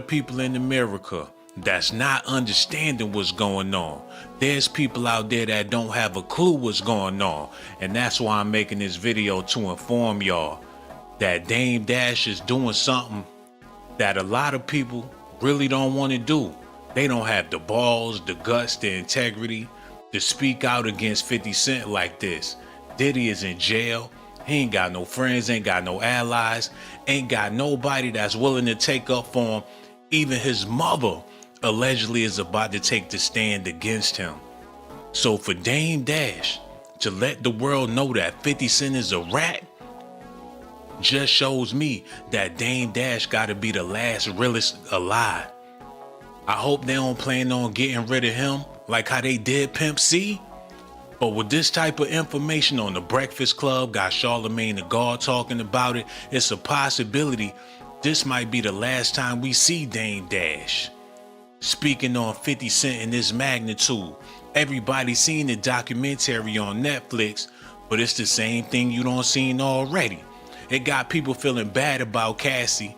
People in America that's not understanding what's going on. There's people out there that don't have a clue what's going on. And that's why I'm making this video, to inform y'all that Dame Dash is doing something that a lot of people really don't want to do. They don't have the balls, the guts, the integrity to speak out against 50 Cent like this. Diddy is in jail. He ain't got no friends, ain't got no allies, ain't got nobody that's willing to take up for him. Even his mother allegedly is about to take the stand against him. So for Dame Dash to let the world know that 50 Cent is a rat just shows me that Dame Dash gotta be the last realist alive. I hope they don't plan on getting rid of him like how they did Pimp C. But with this type of information on the Breakfast Club, got Charlamagne the God talking about it, it's a possibility this might be the last time we see Dame Dash speaking on 50 Cent in this magnitude. Everybody seen the documentary on Netflix, but it's the same thing you don't seen already. It got people feeling bad about Cassie.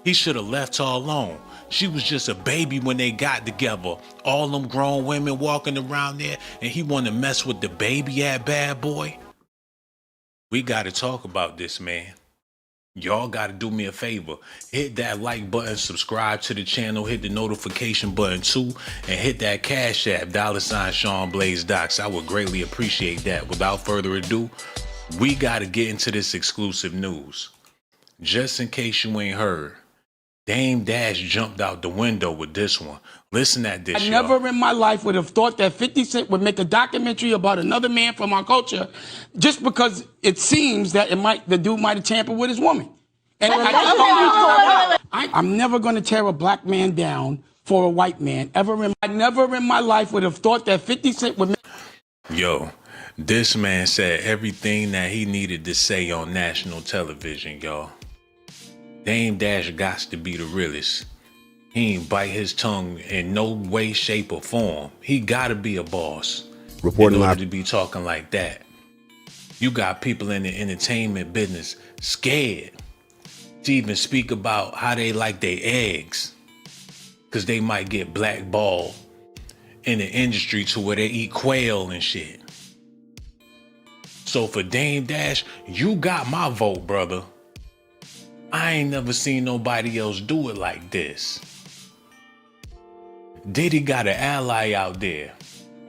He should have left her alone. She was just a baby when they got together. All them grown women walking around there, and he wanted to mess with the baby at Bad Boy. We got to talk about this, man. Y'all got to do me a favor. Hit that like button, subscribe to the channel, hit the notification button too, and hit that Cash App, $Shawn Blaze Docs. I would greatly appreciate that. Without further ado, we got to get into this exclusive news. Just in case you ain't heard, Dame Dash jumped out the window with this one. Listen at this, I never in my life would have thought that 50 Cent would make a documentary about another man from our culture just because it seems that the dude might have tampered with his woman. And I'm never going to tear a black man down for a white man. I never in my life would have thought that 50 Cent would make... Yo, this man said everything that he needed to say on national television, y'all. Dame Dash gots to be the realest. He ain't bite his tongue in no way, shape, or form. He gotta be a boss in order to be talking like that. You got people in the entertainment business scared to even speak about how they like their eggs, because they might get blackballed in the industry to where they eat quail and shit. So for Dame Dash, you got my vote, brother. I ain't never seen nobody else do it like this. Diddy got an ally out there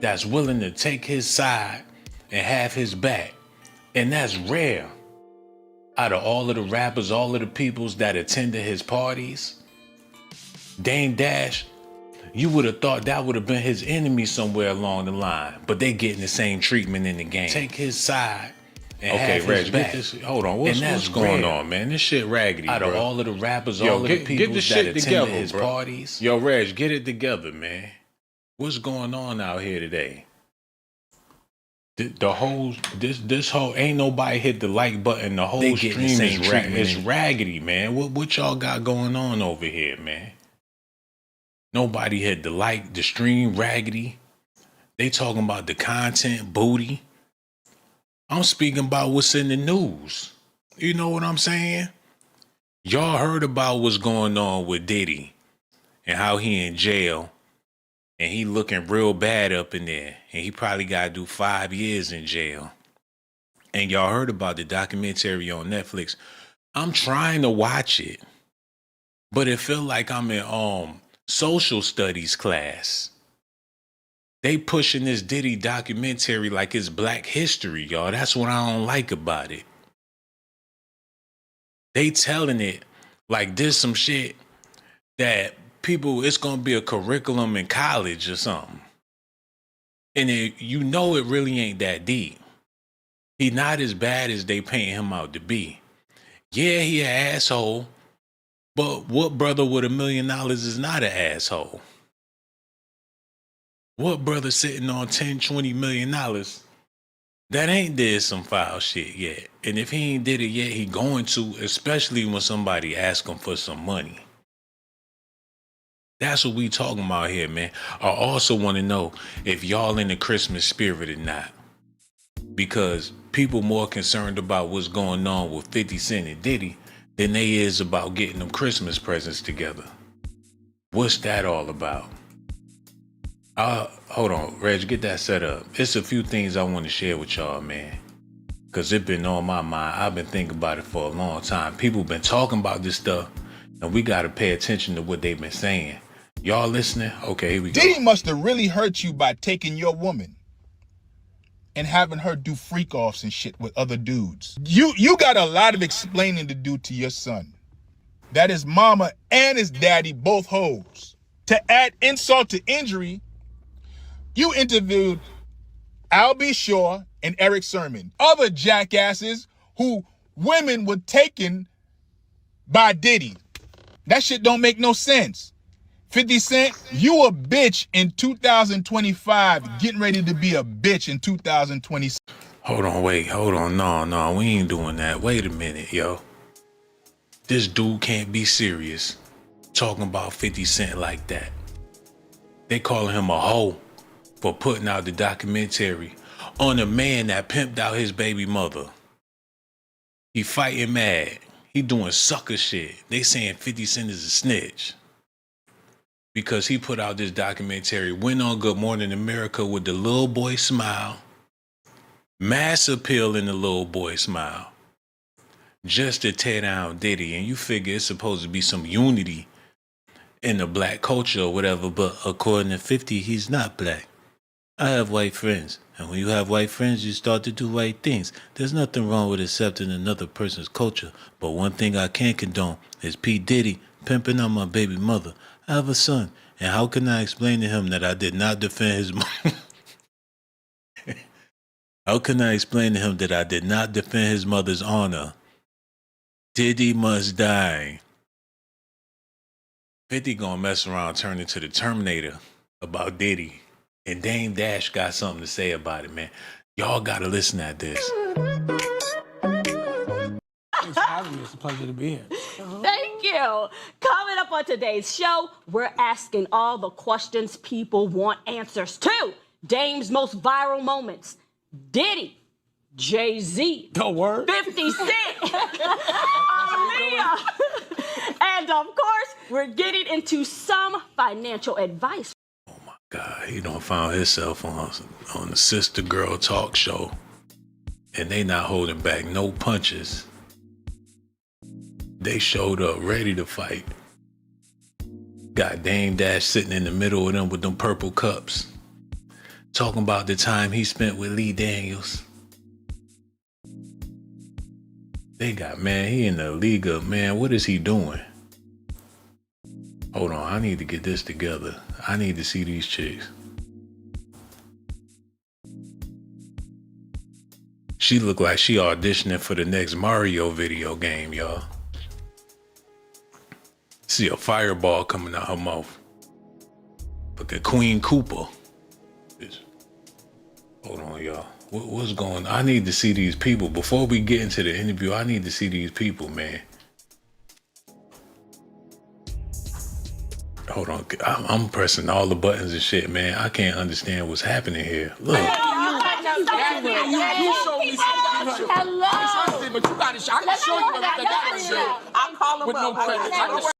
that's willing to take his side and have his back. And that's rare. Out of all of the rappers, all of the peoples that attended his parties, Dame Dash, you would have thought that would have been his enemy somewhere along the line. But they getting the same treatment in the game. Take his side. Okay, Reg, get this. Hold on, what's going on, man? This shit raggedy, out of all of the rappers, all of the people that attended his parties. Yo, Reg, get it together, man. What's going on out here today? This whole ain't nobody hit the like button. The whole stream is raggedy, man. What y'all got going on over here, man? Nobody hit the like, the stream raggedy. They talking about the content booty. I'm speaking about what's in the news. You know what I'm saying? Y'all heard about what's going on with Diddy and how he in jail and he looking real bad up in there, and he probably got to do 5 years in jail. And y'all heard about the documentary on Netflix. I'm trying to watch it, but it feel like I'm in social studies class. They pushing this Diddy documentary like it's Black history, y'all. That's what I don't like about it. They telling it like this some shit that people, it's gonna be a curriculum in college or something. And you know it really ain't that deep. He not as bad as they paint him out to be. Yeah, he an asshole, but what brother with $1 million is not an asshole? What brother sitting on $10-20 million that ain't did some foul shit yet? And if he ain't did it yet, he going to, especially when somebody asks him for some money. That's what we talking about here, man. I also want to know if y'all in the Christmas spirit or not. Because people more concerned about what's going on with 50 Cent and Diddy than they is about getting them Christmas presents together. What's that all about? Hold on, Reg, get that set up. It's a few things I want to share with y'all, man. Because it been on my mind. I've been thinking about it for a long time. People been talking about this stuff, and we got to pay attention to what they've been saying. Y'all listening? Okay, here we go. Diddy must have really hurt you by taking your woman and having her do freak-offs and shit with other dudes. You got a lot of explaining to do to your son. That his mama and his daddy both hoes. To add insult to injury, you interviewed Albie Shaw and Eric Sermon, other jackasses who women were taken by Diddy. That shit don't make no sense. 50 Cent, you a bitch in 2025, getting ready to be a bitch in 2026. Hold on. No, we ain't doing that. Wait a minute, yo. This dude can't be serious talking about 50 Cent like that. They calling him a hoe for putting out the documentary on a man that pimped out his baby mother. He fighting mad. He doing sucker shit. They saying 50 Cent is a snitch. Because he put out this documentary, went on Good Morning America with the little boy smile. Mass appeal in the little boy smile. Just to tear down Diddy. And you figure it's supposed to be some unity in the black culture or whatever. But according to 50, he's not black. I have white friends. And when you have white friends, you start to do white things. There's nothing wrong with accepting another person's culture. But one thing I can't condone is P. Diddy pimping on my baby mother. I have a son, and how can I explain to him that I did not defend his mother? How can I explain to him that I did not defend his mother's honor? Diddy must die. 50 gonna mess around, turn into the Terminator about Diddy. And Dame Dash got something to say about it, man. Y'all gotta listen at this. Thanks for having me. It's a pleasure to be here. Thank you. Coming up on today's show, we're asking all the questions people want answers to. Dame's most viral moments. Diddy, Jay-Z, Yo, word. 50 Cent, Aaliyah. And of course, we're getting into some financial advice. Oh my God, he done found himself on the sister girl talk show. And they not holding back no punches. They showed up ready to fight. Got Dame Dash sitting in the middle of them with them purple cups. Talking about the time he spent with Lee Daniels. They got, man, he in the league of, man, what is he doing? Hold on, I need to get this together. I need to see these chicks. She look like she auditioning for the next Mario video game, y'all. See a fireball coming out her mouth. Look at Queen Cooper. Hold on, y'all. What's going on? I need to see these people. Before we get into the interview, I need to see these people, man. Hold on. I'm pressing all the buttons and shit, man. I can't understand what's happening here. Look. Hello. But you got it. I can show you what I got. I'll call him with no credit.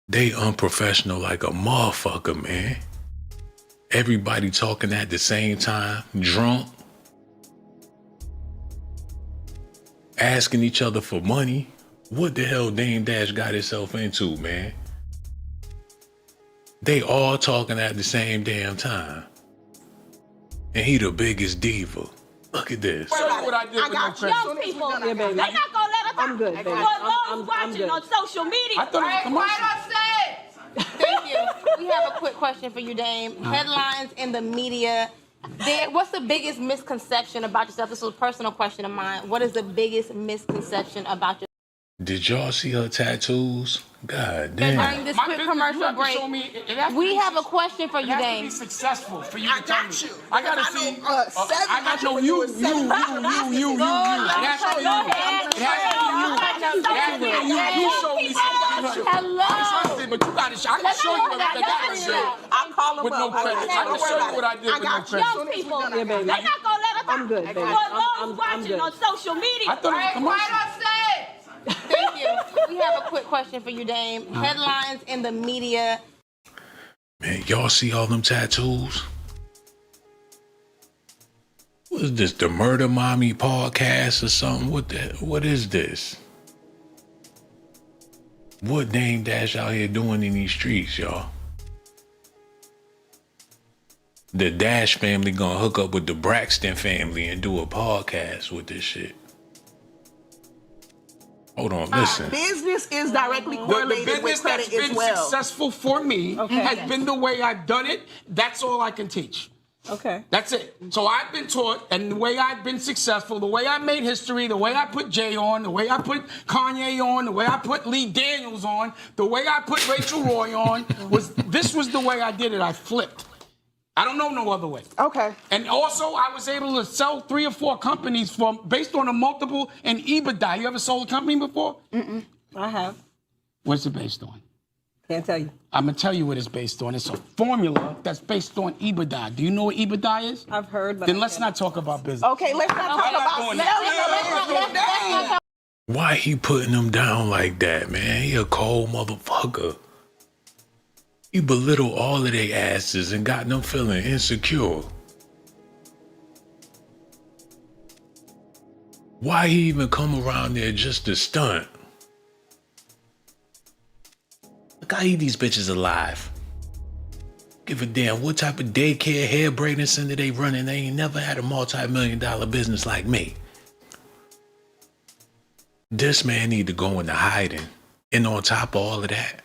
They unprofessional like a motherfucker, man. Everybody talking at the same time, drunk. Asking each other for money. What the hell Dame Dash got himself into, man? They all talking at the same damn time. And he the biggest diva. Look at this. Show you what I did with no credit. Young people, they're not gonna let us. I'm good, baby. For those watching on social media. I thought it was a commercial. Thank you. We have a quick question for you, Dame. Headlines in the media. What's the biggest misconception about yourself? This was a personal question of mine. What is the biggest misconception about yourself? Did y'all see her tattoos? God During damn. this quick commercial break, we have a question for you, It has to Dame. be successful for you to tell me. I gotta see. I I know you. It has to be you. It has to be you. It has to be you. You show me something. Hello. But you got it. I can show you what I got. I'll call him With no credit. I can show you what I did with no credit. Young people, they're not gonna let us. I'm good, baby. For those watching on social media. I thought it was a commercial. Thank you. We have a quick question for you, Dame. Headlines in the media. Man, y'all see all them tattoos? What is this, the Murder Mommy podcast or something? What is this? What Dame Dash out here doing in these streets, y'all? The Dash family gonna hook up with the Braxton family and do a podcast with this shit. Hold on, listen. Business is directly The correlated business with that's credit been as well. successful for me has been the way I've done it. That's all I can teach. Okay. That's it. So I've been taught, and the way I've been successful, the way I made history, the way I put Jay on, the way I put Kanye on, the way I put Lee Daniels on, the way I put Rachel Roy on, was the way I did it. I flipped. I don't know no other way. Okay. And also, I was able to sell 3 or 4 companies based on a multiple and EBITDA. You ever sold a company before? I have. What's it based on? Can't tell you. I'm gonna tell you what it's based on. It's a formula that's based on EBITDA. Do you know what EBITDA is? I've heard, but Then let's not talk about business. Okay, let's not talk about that. Why he putting them down like that, man? He a cold motherfucker. He belittled all of their asses and got them feeling insecure. Why he even come around there just to stunt? Look, I eat these bitches alive. Give a damn what type of daycare, hair braiding center they running. They ain't never had a multi-million-dollar business like me. This man need to go into hiding. And on top of all of that,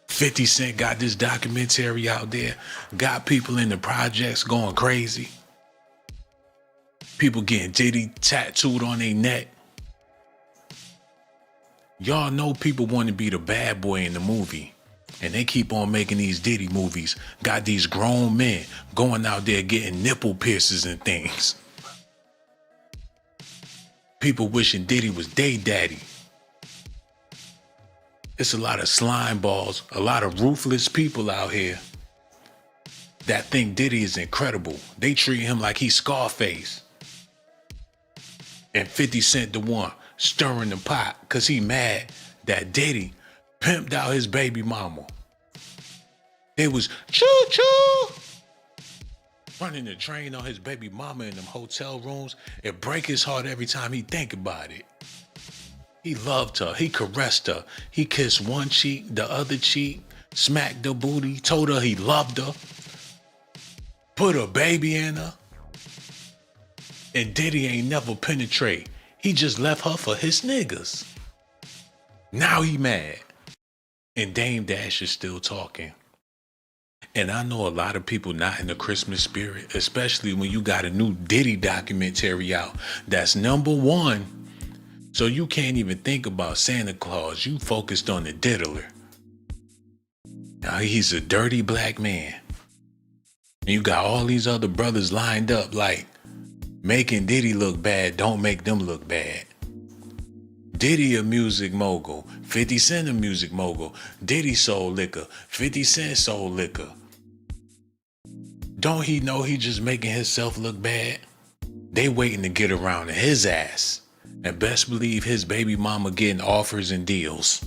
50 Cent got this documentary out there, got people in the projects going crazy. People getting Diddy tattooed on their neck. Y'all know people want to be the bad boy in the movie. And they keep on making these Diddy movies. Got these grown men going out there getting nipple piercings and things. People wishing Diddy was they daddy. It's a lot of slime balls, a lot of ruthless people out here that think Diddy is incredible. They treat him like he's Scarface. And 50 Cent the one stirring the pot because he mad that Diddy pimped out his baby mama. It was choo-choo. Running the train on his baby mama in them hotel rooms. It break his heart every time he think about it. He loved her. He caressed her. He kissed one cheek, the other cheek, smacked the booty, told her he loved her, put a baby in her. And Diddy ain't never penetrate. He just left her for his niggas. Now he mad. And Dame Dash is still talking. And I know a lot of people not in the Christmas spirit, especially when you got a new Diddy documentary out that's #1. So you can't even think about Santa Claus. You focused on the diddler. Now he's a dirty black man. And you got all these other brothers lined up like, making Diddy look bad don't make them look bad. Diddy a music mogul. 50 Cent a music mogul. Diddy sold liquor. 50 Cent sold liquor. Don't he know he just making himself look bad? They waiting to get around to his ass. And best believe his baby mama getting offers and deals.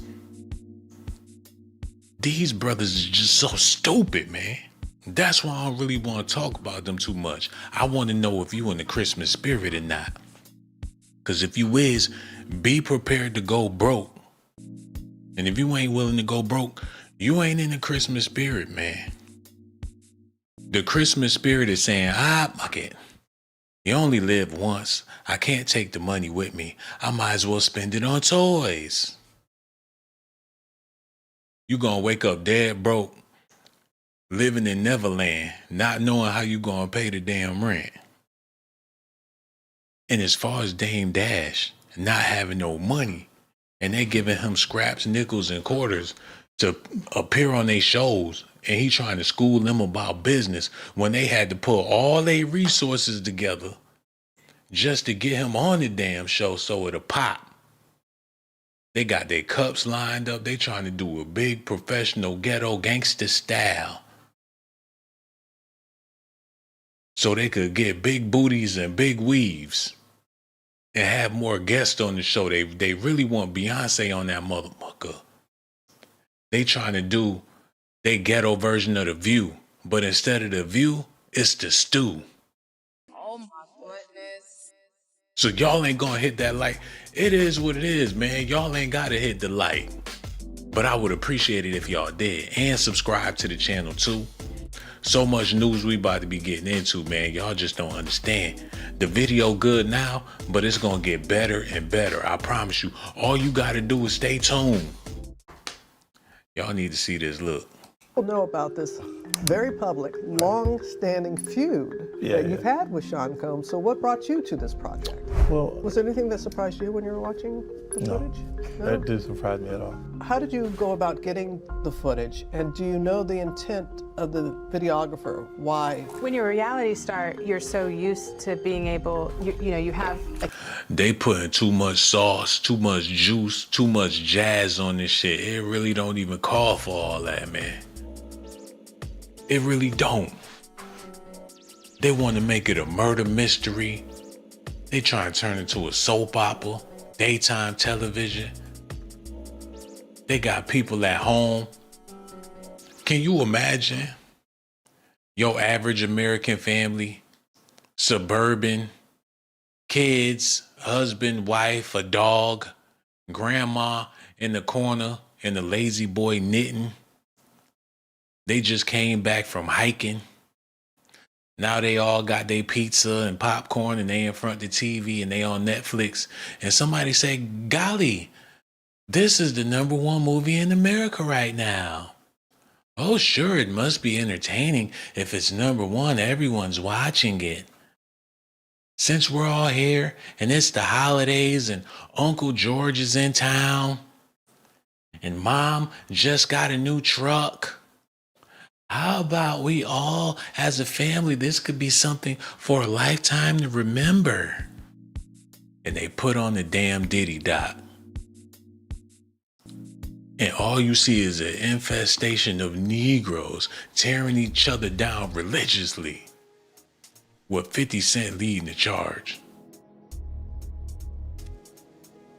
These brothers is just so stupid, man. That's why I don't really want to talk about them too much. I want to know if you in the Christmas spirit or not. Because if you is, be prepared to go broke. And if you ain't willing to go broke, you ain't in the Christmas spirit, man. The Christmas spirit is saying, fuck it. You only live once. I can't take the money with me. I might as well spend it on toys. You gonna wake up dead broke, living in Neverland, not knowing how you gonna pay the damn rent. And as far as Dame Dash not having no money, and they giving him scraps, nickels, and quarters to appear on their shows, and he trying to school them about business when they had to pull all their resources together just to get him on the damn show so it'll pop. They got their cups lined up. They trying to do a big professional ghetto gangster style so they could get big booties and big weaves and have more guests on the show. They really want Beyonce on that motherfucker. They trying to do they ghetto version of The View. But instead of The View, it's The Stew. Oh my goodness. So y'all ain't gonna hit that like. It is what it is, man. Y'all ain't gotta hit the like. But I would appreciate it if y'all did. And subscribe to the channel too. So much news we about to be getting into, man. Y'all just don't understand. The video good now, but it's gonna get better and better. I promise you. All you gotta do is stay tuned. Y'all need to see this. Look. People know about this very public, long-standing feud that you've had with Shawn Combs. So what brought you to this project? Well, Was there anything that surprised you when you were watching the footage? No? that didn't surprise me at all. How did you go about getting the footage? And do you know the intent of the videographer? Why? When you're a reality star, you're so used to being able, you have They putting too much sauce, too much juice, too much jazz on this shit. It really don't even call for all that, man. It really don't. They want to make it a murder mystery. They try to turn it into a soap opera, daytime television. They got people at home. Can you imagine your average American family, suburban, kids, husband, wife, a dog, grandma in the corner, and the lazy boy knitting? They just came back from hiking. Now they all got their pizza and popcorn and they in front of the TV and they on Netflix. And somebody say, golly, this is the #1 movie in America right now. Oh, sure, it must be entertaining. If it's #1, everyone's watching it. Since we're all here and it's the holidays and Uncle George is in town and Mom just got a new truck, how about we all, as a family, this could be something for a lifetime to remember. And they put on the damn Diddy doc. And all you see is an infestation of Negroes tearing each other down religiously, with 50 Cent leading the charge.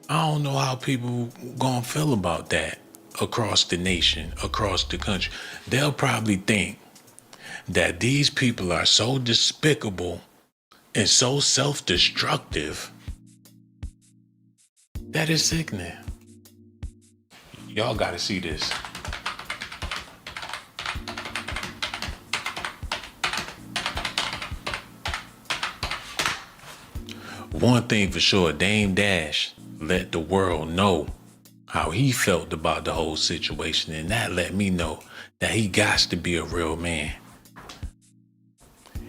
I don't know how people gonna feel about that across the nation, across the country. They'll probably think that these people are so despicable and so self-destructive that is sickening. Y'all gotta see this. One thing for sure, Dame Dash let the world know how he felt about the whole situation, and that let me know that he got to be a real man.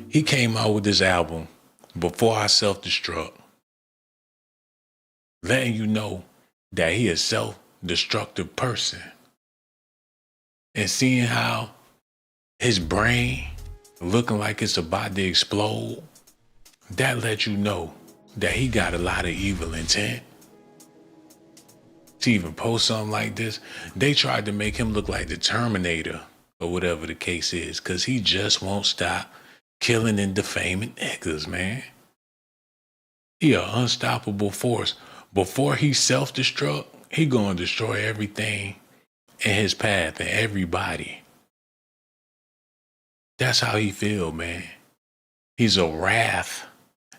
He came out with this album, Before I Self-Destruct, letting you know that he is a self-destructive person. And seeing how his brain looking like it's about to explode, that let you know that he got a lot of evil intent. To even post something like this, they tried to make him look like the Terminator or whatever the case is, because he just won't stop killing and defaming niggas, man. He an unstoppable force. Before he self-destruct, he gonna destroy everything in his path and everybody. That's how he feel, man. He's a wrath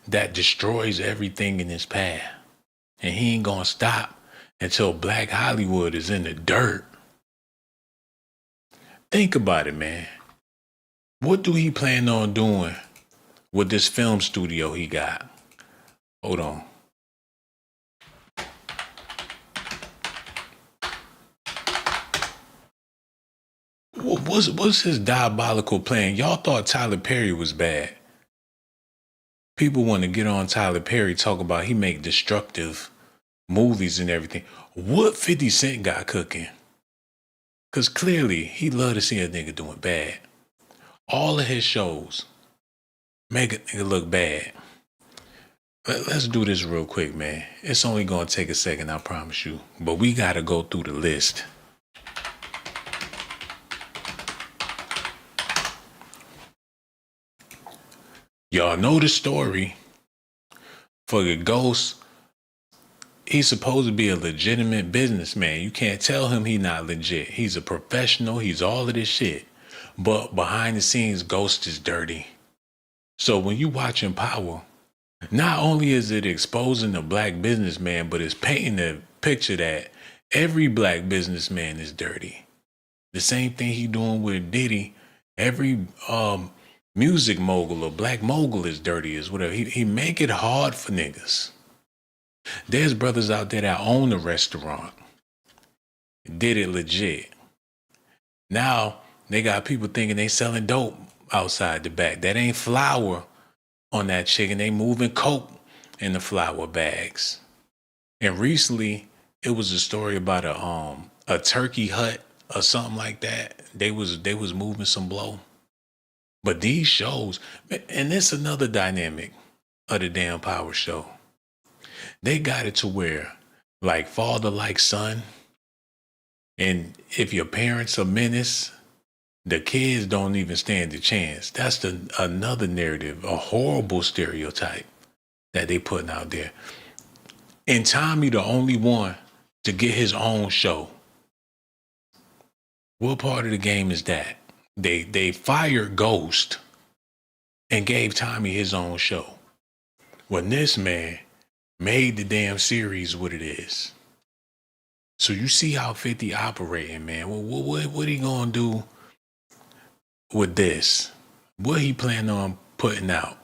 that destroys everything in his path. And he ain't gonna stop until Black Hollywood is in the dirt. Think about it, man. What do he plan on doing with this film studio he got? Hold on. What's his diabolical plan? Y'all thought Tyler Perry was bad. People want to get on Tyler Perry, talk about he make destructive movies and everything. What 50 Cent got cooking? Because clearly he love to see a nigga doing bad. All of his shows make a nigga look bad. Let's do this real quick, man. It's only going to take a second, I promise you. But we got to go through the list. Y'all know the story for the ghost he's supposed to be a legitimate businessman. You can't tell him he's not legit. He's a professional. He's all of this shit. But behind the scenes, Ghost is dirty. So when you watching Power, not only is it exposing the black businessman, but it's painting a picture that every black businessman is dirty. The same thing he doing with Diddy. Every music mogul or black mogul is dirty as whatever. He make it hard for niggas. There's brothers out there that own a restaurant. Did it legit. Now they got people thinking they selling dope outside the back. That ain't flour on that chicken. They moving coke in the flour bags. And recently it was a story about a turkey hut or something like that. They was moving some blow. But these shows, and this another dynamic of the damn Power show. They got it to where, like father, like son. And if your parents are menace, the kids don't even stand a chance. That's another narrative, a horrible stereotype that they putting out there. And Tommy, the only one to get his own show. What part of the game is that? They fired Ghost and gave Tommy his own show. When this man made the damn series what it is. So you see how 50 operating, man. What he gonna do with this? What he plan on putting out?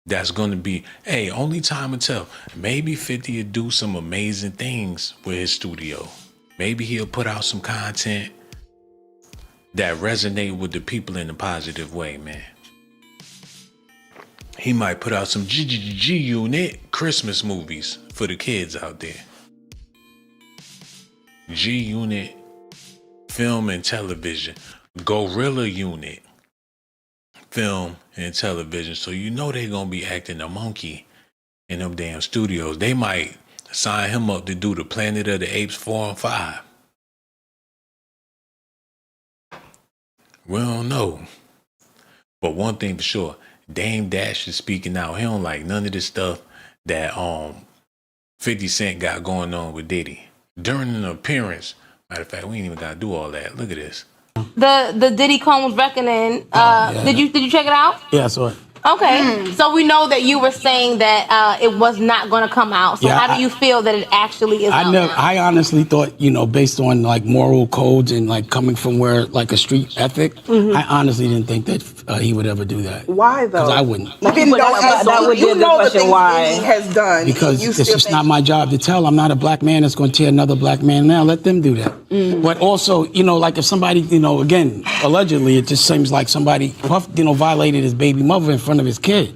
That's gonna be, hey, only time will tell. Maybe 50 will do some amazing things with his studio. Maybe he'll put out some content that resonate with the people in a positive way, man. He might put out some G-Unit Christmas movies for the kids out there. G-Unit Film and Television. Gorilla Unit Film and Television. So you know they're going to be acting a monkey in them damn studios. They might sign him up to do the Planet of the Apes 4 and 5. We don't know. But one thing for sure, Dame Dash is speaking out. He don't like none of this stuff that 50 Cent got going on with Diddy. During an appearance, matter of fact, we ain't even got to do all that. Look at this. The Diddy Combs Reckoning. Yeah. Did you check it out? Yeah, I saw it. Okay, so we know that you were saying that it was not going to come out. So Yeah, how do you feel that it actually is out now? I honestly thought, you know, based on like moral codes and like coming from where like a street ethic, I honestly didn't think that he would ever do that. Why though? Because I wouldn't. Even though that would be you a good know the question, things why? Diddy has done. Because you it's still just think not my job to tell. I'm not a black man that's going to tear another black man down. Let them do that. But also, you know, like if somebody, you know, again, allegedly, it just seems like somebody, violated his baby mother in front of his kid.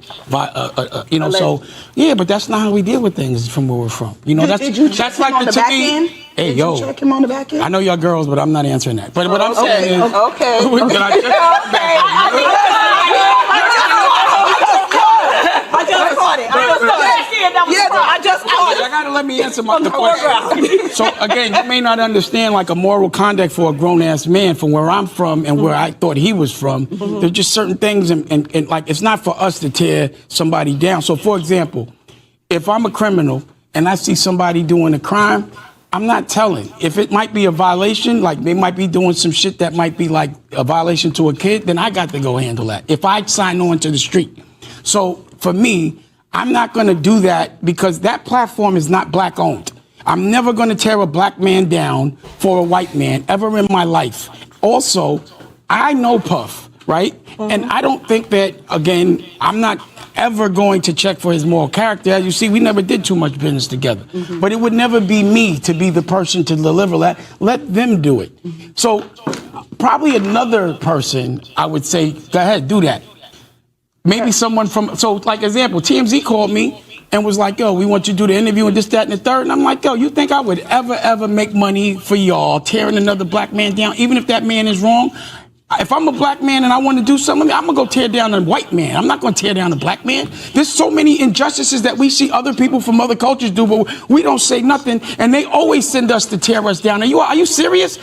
You know, so yeah, but that's not how we deal with things from where we're from. You know, Did you check that's him like on the back end? Hey, Did yo, you check him on the back end? I know y'all girls, but I'm not answering that. But what I'm saying is, okay. Did I check out the back end? I just caught it. I gotta let me answer the question. So again, you may not understand like a moral conduct for a grown-ass man from where I'm from and where I thought he was from. There's just certain things and like it's not for us to tear somebody down. So for example, if I'm a criminal and I see somebody doing a crime, I'm not telling. If it might be a violation, like they might be doing some shit that might be like a violation to a kid, then I got to go handle that. If I sign on to the street. So for me, I'm not going to do that because that platform is not black owned. I'm never going to tear a black man down for a white man ever in my life. Also, I know Puff, right? And I don't think that, again, I'm not ever going to check for his moral character. As you see, we never did too much business together. But it would never be me to be the person to deliver that. Let them do it. So probably another person, I would say, go ahead, do that. Maybe someone from, so like example, TMZ called me and was like, yo, we want you to do the interview and this, that, and the third. And I'm like, yo, you think I would ever make money for y'all tearing another black man down, even if that man is wrong? If I'm a black man and I want to do something, I'm going to go tear down a white man. I'm not going to tear down a black man. There's so many injustices that we see other people from other cultures do, but we don't say nothing. And they always send us to tear us down. Are you serious?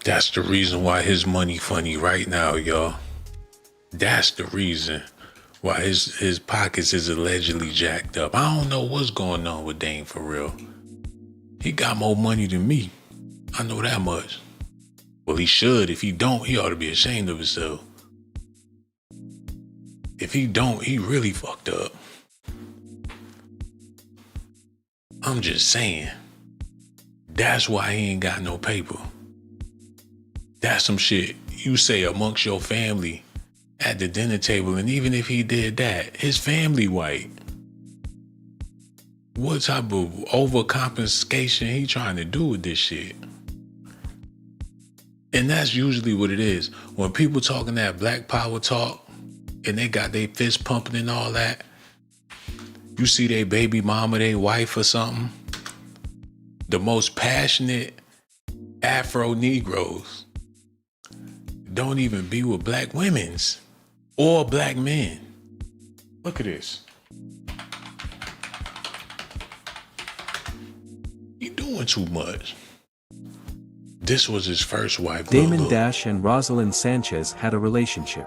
That's the reason why his money funny right now, y'all. That's the reason Why his pockets is allegedly jacked up. I don't know what's going on with Dame for real. He got more money than me. I know that much. Well, he should. If he don't, he ought to be ashamed of himself. If he don't, he really fucked up. I'm just saying. That's why he ain't got no paper. That's some shit you say amongst your family at the dinner table, and even if he did that, his family white. What type of overcompensation he trying to do with this shit? And that's usually what it is. When people talking that black power talk, and they got their fist pumping and all that, you see their baby mama, their wife or something, the most passionate Afro Negroes don't even be with black women's or black men. Look at this. You doing too much. This was his first wife. Damon Dash and Rosalind Sanchez had a relationship.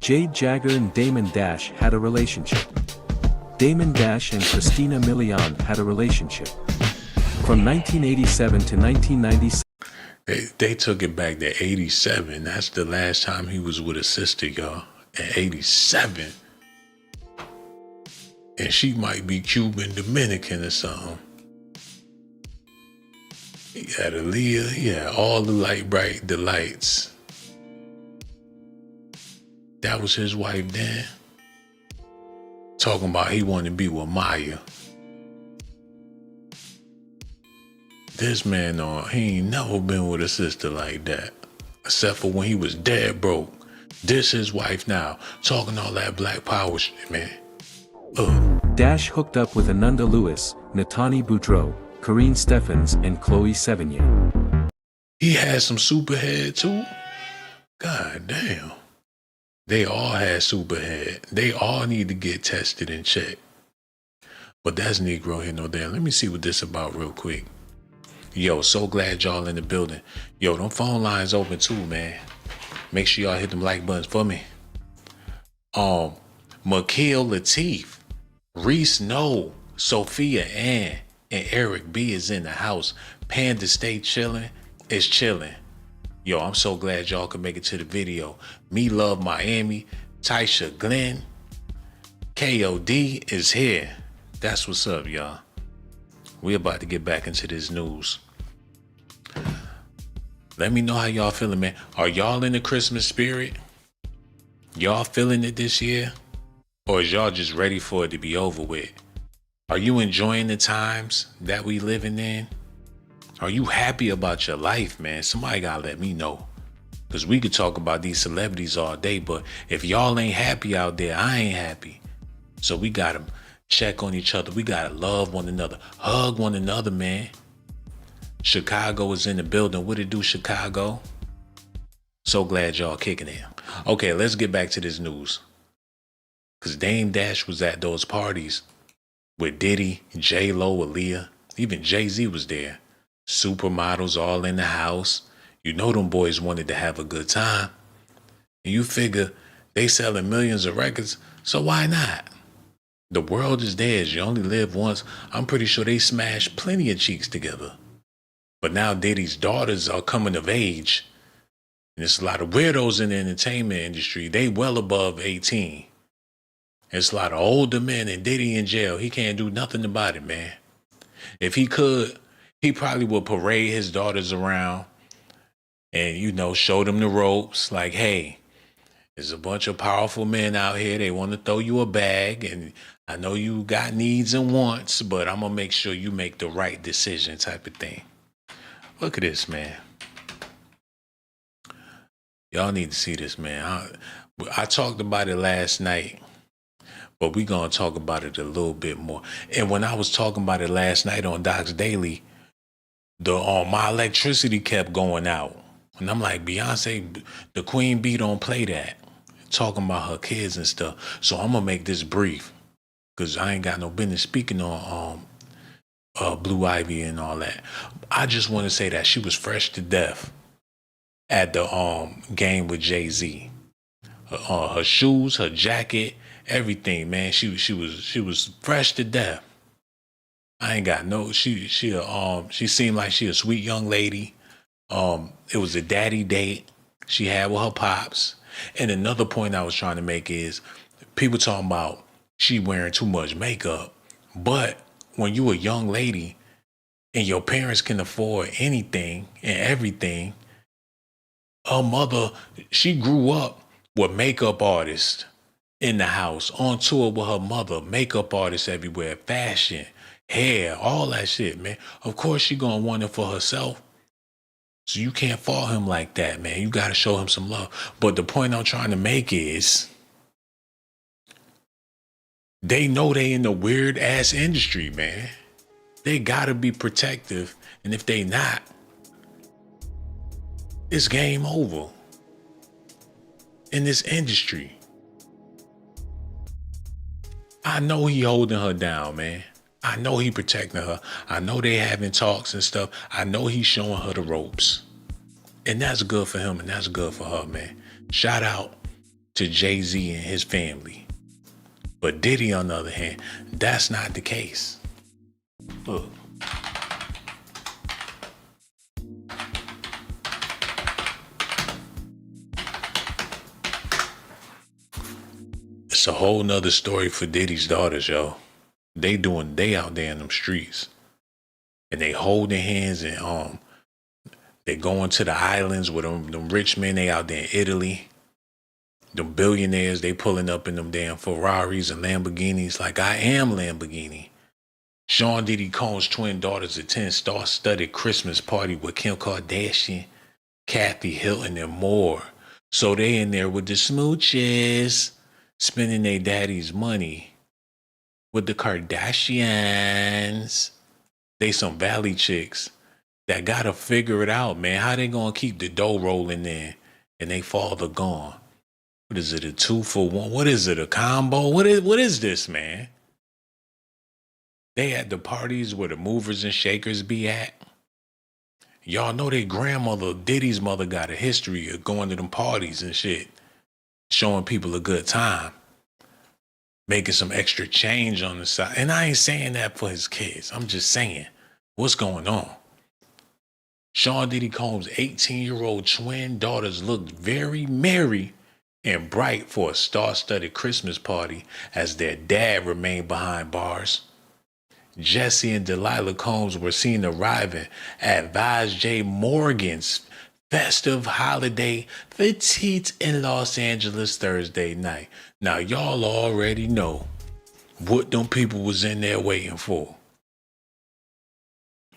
Jade Jagger and Damon Dash had a relationship. Damon Dash and Christina Milian had a relationship. From 1987 to 1996. They took it back to 87. That's the last time he was with a sister, y'all. At 87. And she might be Cuban, Dominican or something. He had Aaliyah. He had all the bright delights. That was his wife then. Talking about he wanted to be with Maya. This man, he ain't never been with a sister like that. Except for when he was dead broke. This his wife now. Talking all that black power shit, man. Dash hooked up with Ananda Lewis, Natani Boudreau, Karine Steffens, and Chloe Sevigny. He had some superhead too? God damn. They all had superhead. They all need to get tested and checked. But that's Negro here, no damn. Let me see what this about real quick. Yo, so glad y'all in the building. Yo, them phone lines open too, man. Make sure y'all hit them like buttons for me. Makil Latif, Reese No, Sophia Ann, and Eric B is in the house. Panda Stay Chillin' is chillin'. Yo, I'm so glad y'all could make it to the video. Me Love Miami, Taisha Glenn, KOD is here. That's what's up, y'all. We about to get back into this news. Let me know how y'all feeling, man. Are y'all in the Christmas spirit? Y'all feeling it this year? Or is y'all just ready for it to be over with? Are you enjoying the times that we living in? Are you happy about your life, man? Somebody gotta let me know. Because we could talk about these celebrities all day, but if y'all ain't happy out there, I ain't happy. So we gotta check on each other. We gotta love one another. Hug one another, man. Chicago is in the building. What it do, Chicago? So glad y'all kicking it. Okay, let's get back to this news. Because Dame Dash was at those parties with Diddy, J-Lo, Aaliyah. Even Jay-Z was there. Supermodels all in the house. You know them boys wanted to have a good time. And you figure they selling millions of records, so why not? The world is theirs. You only live once. I'm pretty sure they smashed plenty of cheeks together. But now Diddy's daughters are coming of age. And there's a lot of weirdos in the entertainment industry. They well above 18. There's a lot of older men, and Diddy in jail. He can't do nothing about it, man. If he could, he probably would parade his daughters around and, you know, show them the ropes. Like, hey, there's a bunch of powerful men out here. They want to throw you a bag. And I know you got needs and wants, but I'm going to make sure you make the right decision type of thing. Look at this, man. Y'all need to see this, man. I talked about it last night, but we're going to talk about it a little bit more. And when I was talking about it last night on Doc's Daily, my electricity kept going out. And I'm like, Beyonce, the Queen Bee don't play that. Talking about her kids and stuff. So I'm going to make this brief, because I ain't got no business speaking on Blue Ivy and all that. I just want to say that she was fresh to death at the game with Jay-Z. Her shoes, her jacket, everything, man. She was fresh to death. I ain't got no. She seemed like she a sweet young lady. It was a daddy date she had with her pops. And another point I was trying to make is people talking about she wearing too much makeup, but when you a young lady and your parents can afford anything and everything, her mother, she grew up with makeup artists in the house, on tour with her mother, makeup artists everywhere, fashion, hair, all that shit, man. Of course she gonna want it for herself. So you can't fault him like that, man. You gotta show him some love. But the point I'm trying to make is they know they in the weird ass industry, man. They gotta be protective. And if they not, it's game over in this industry. I know he holding her down, man. I know he protecting her. I know they having talks and stuff. I know he's showing her the ropes. And that's good for him and that's good for her, man. Shout out to Jay-Z and his family. But Diddy, on the other hand, that's not the case. Look. It's a whole nother story for Diddy's daughters, yo. They out there in them streets. And they holding hands and they going to the islands with them rich men. They out there in Italy. Them billionaires, they pulling up in them damn Ferraris and Lamborghinis like I am Lamborghini. Shawn Diddy Combs' twin daughters attend star-studded Christmas party with Kim Kardashian, Kathy Hilton, and more. So they in there with the smooches, spending their daddy's money with the Kardashians. They some valley chicks that gotta figure it out, man. How they gonna keep the dough rolling in and they father gone? What is it, a 2-for-1? What is it, a combo? What is this, man? They at the parties where the movers and shakers be at. Y'all know their grandmother, Diddy's mother, got a history of going to them parties and shit, showing people a good time, making some extra change on the side. And I ain't saying that for his kids. I'm just saying what's going on. Shawn Diddy Combs' 18-year-old twin daughters looked very merry and bright for a star-studded Christmas party as their dad remained behind bars. Jesse and Delilah Combs were seen arriving at Vaz J. Morgan's festive holiday petite in Los Angeles Thursday night. Now, y'all already know what them people was in there waiting for.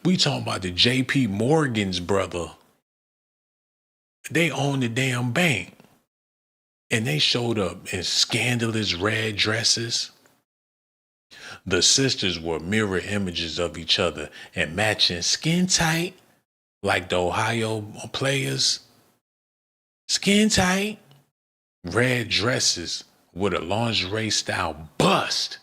We talking about the J.P. Morgan's brother. They own the damn bank. And they showed up in scandalous red dresses. The sisters were mirror images of each other and matching skin tight, like the Ohio players. Skin tight, red dresses with a lingerie style bust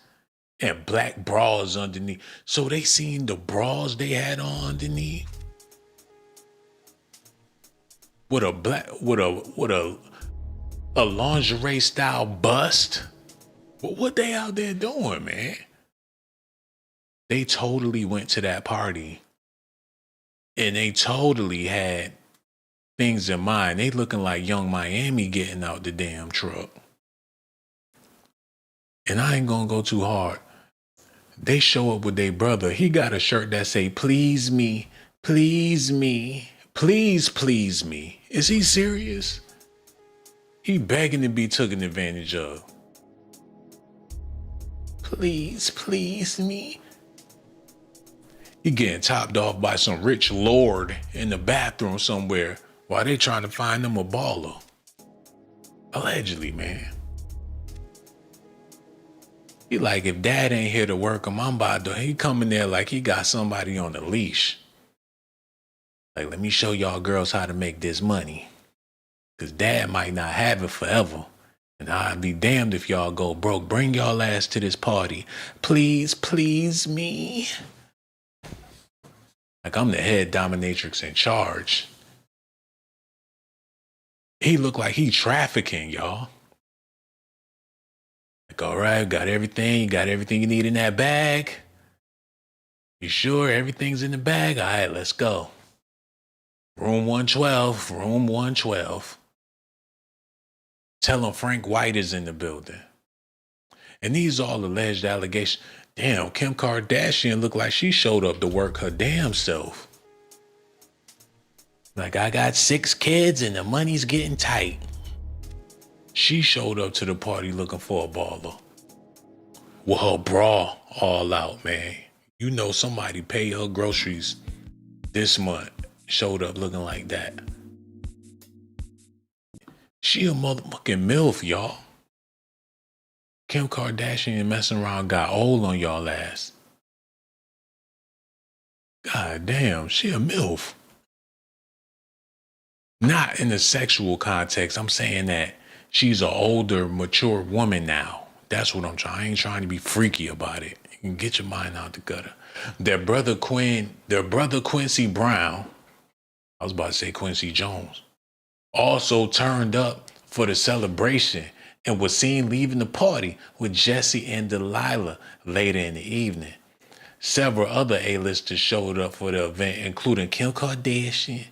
and black bras underneath. So they seen the bras they had on underneath with a lingerie style bust. What they out there doing, man? They totally went to that party and they totally had things in mind. They looking like Young Miami getting out the damn truck. And I ain't gonna go too hard. They show up with their brother. He got a shirt that say, please me, please me, please me. Is he serious? He begging to be taken advantage of. Please me. He getting topped off by some rich lord in the bathroom somewhere while they trying to find him a baller. Allegedly, man. He like, if dad ain't here to work him, I'm about to. He coming there like he got somebody on the leash. Like, let me show y'all girls how to make this money. Cause dad might not have it forever. And I'd be damned if y'all go broke. Bring y'all ass to this party. Please me. Like I'm the head dominatrix in charge. He look like he trafficking, y'all. Like, all right, got everything. You got everything you need in that bag? You sure everything's in the bag? All right, let's go. Room 112, room 112. Tell them Frank White is in the building. And these are all alleged allegations. Damn, Kim Kardashian looked like she showed up to work her damn self. Like, I got 6 kids and the money's getting tight. She showed up to the party looking for a baller. With her bra all out, man. You know somebody paid her groceries this month. Showed up looking like that. She a motherfucking MILF, y'all. Kim Kardashian messing around got old on y'all ass. God damn, she a MILF. Not in a sexual context. I'm saying that she's an older, mature woman now. That's what I'm trying. I ain't trying to be freaky about it. You can get your mind out the gutter. Their brother Quincy Brown, I was about to say Quincy Jones, also turned up for the celebration and was seen leaving the party with Jesse and Delilah later in the evening. Several other A-listers showed up for the event, including Kim Kardashian,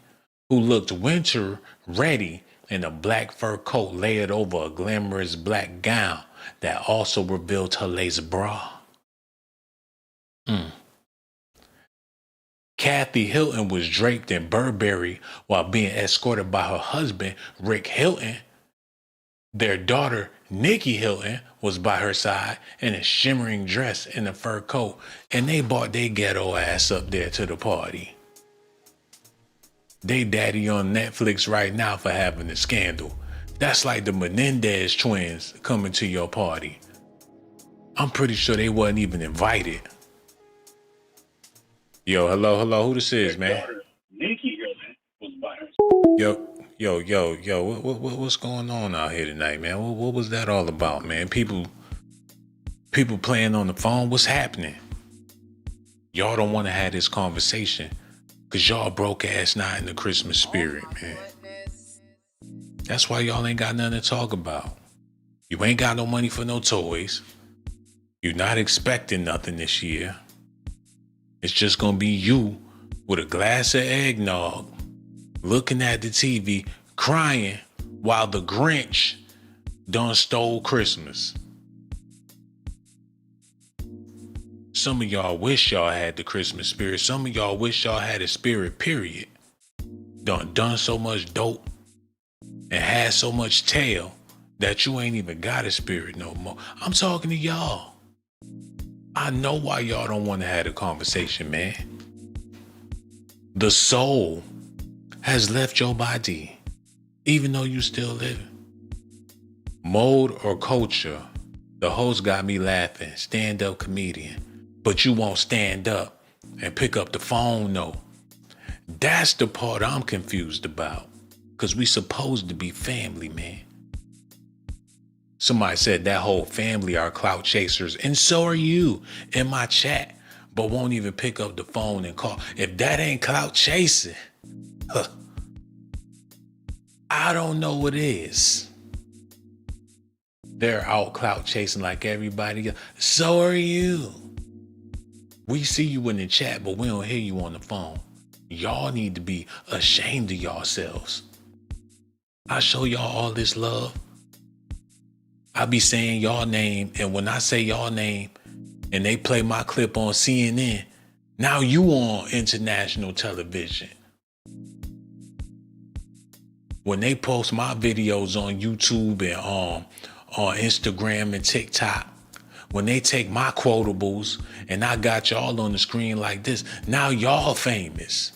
who looked winter ready in a black fur coat layered over a glamorous black gown that also revealed her lace bra. Kathy Hilton was draped in Burberry while being escorted by her husband, Rick Hilton. Their daughter, Nikki Hilton, was by her side in a shimmering dress and a fur coat, and they brought their ghetto ass up there to the party. They daddy on Netflix right now for having a scandal. That's like the Menendez twins coming to your party. I'm pretty sure they wasn't even invited. Yo, hello, who this is, man? Nikki Hilton was by herself. Yo, what's going on out here tonight, man? What was that all about, man? People playing on the phone, what's happening? Y'all don't want to have this conversation because y'all broke ass not in the Christmas spirit, man. That's why y'all ain't got nothing to talk about. You ain't got no money for no toys. You're not expecting nothing this year. It's just gonna be you with a glass of eggnog, looking at the TV, crying while the Grinch done stole Christmas. Some of y'all wish y'all had the Christmas spirit. Some of y'all wish y'all had a spirit, period. Done so much dope and had so much tail that you ain't even got a spirit no more. I'm talking to y'all. I know why y'all don't want to have a conversation, man. The soul has left your body, even though you still living. Mode or culture, the host got me laughing, stand-up comedian, but you won't stand up and pick up the phone, no. That's the part I'm confused about, because we supposed to be family, man. Somebody said that whole family are clout chasers, and so are you in my chat, but won't even pick up the phone and call. If that ain't clout chasing, I don't know what is. They're out clout chasing like everybody else. So are you. We see you in the chat, but we don't hear you on the phone. Y'all need to be ashamed of yourselves. I show y'all all this love. I be saying y'all name, and when I say y'all name and they play my clip on CNN, now you on international television. When they post my videos on YouTube and on Instagram and TikTok, when they take my quotables and I got y'all on the screen like this, now y'all famous.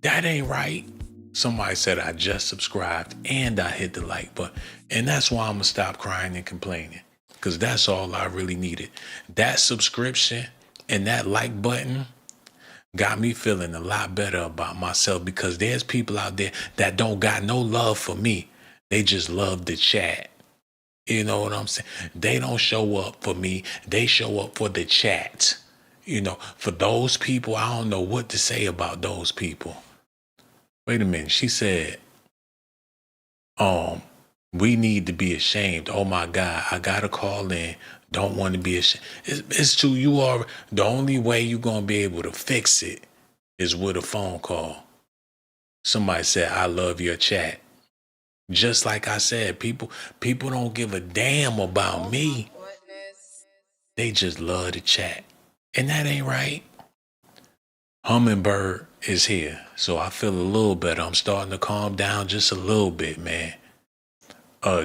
That ain't right. Somebody said I just subscribed and I hit the like button. And that's why I'm going to stop crying and complaining. Because that's all I really needed. That subscription and that like button got me feeling a lot better about myself, because there's people out there that don't got no love for me. They just love the chat. You know what I'm saying? They don't show up for me. They show up for the chat. You know, for those people, I don't know what to say about those people. Wait a minute. She said, We need to be ashamed. Oh my God, I gotta call in. Don't want to be ashamed. It's true. You are the only way you're gonna be able to fix it is with a phone call. Somebody said, "I love your chat." Just like I said, people don't give a damn about me. They just love to chat, and that ain't right. Hummingbird is here, so I feel a little better. I'm starting to calm down just a little bit, man.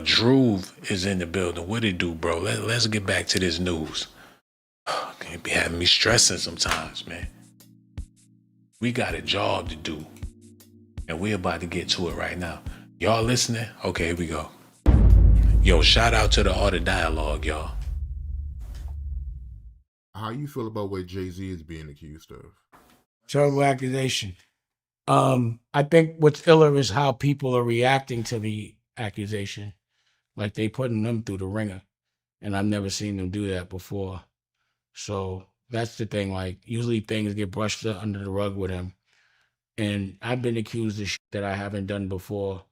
Drew is in the building. What it do, bro? Let's get back to this news. Can't be having me stressing sometimes, man. We got a job to do, and we're about to get to it right now. Y'all listening? Okay, here we go. Yo, shout out to the Art of Dialogue, y'all. How you feel about what Jay-Z is being accused of? Terrible accusation. I think what's iller is how people are reacting to the accusation. Like they putting them through the ringer. And I've never seen them do that before. So that's the thing. Like usually things get brushed under the rug with him. And I've been accused of shit that I haven't done before.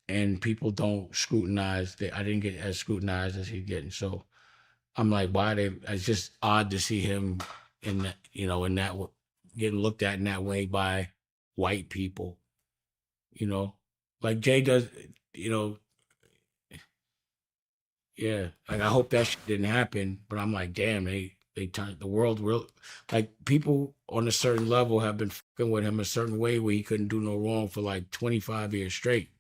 And people don't scrutinize. I didn't get as scrutinized as he's getting. So I'm like, why it's just odd to see him in that, in that getting looked at in that way by white people, like Jay does, yeah. Like I hope that shit didn't happen, but I'm like, damn, they turned the world real. Like people on a certain level have been fucking with him a certain way where he couldn't do no wrong for like 25 years straight.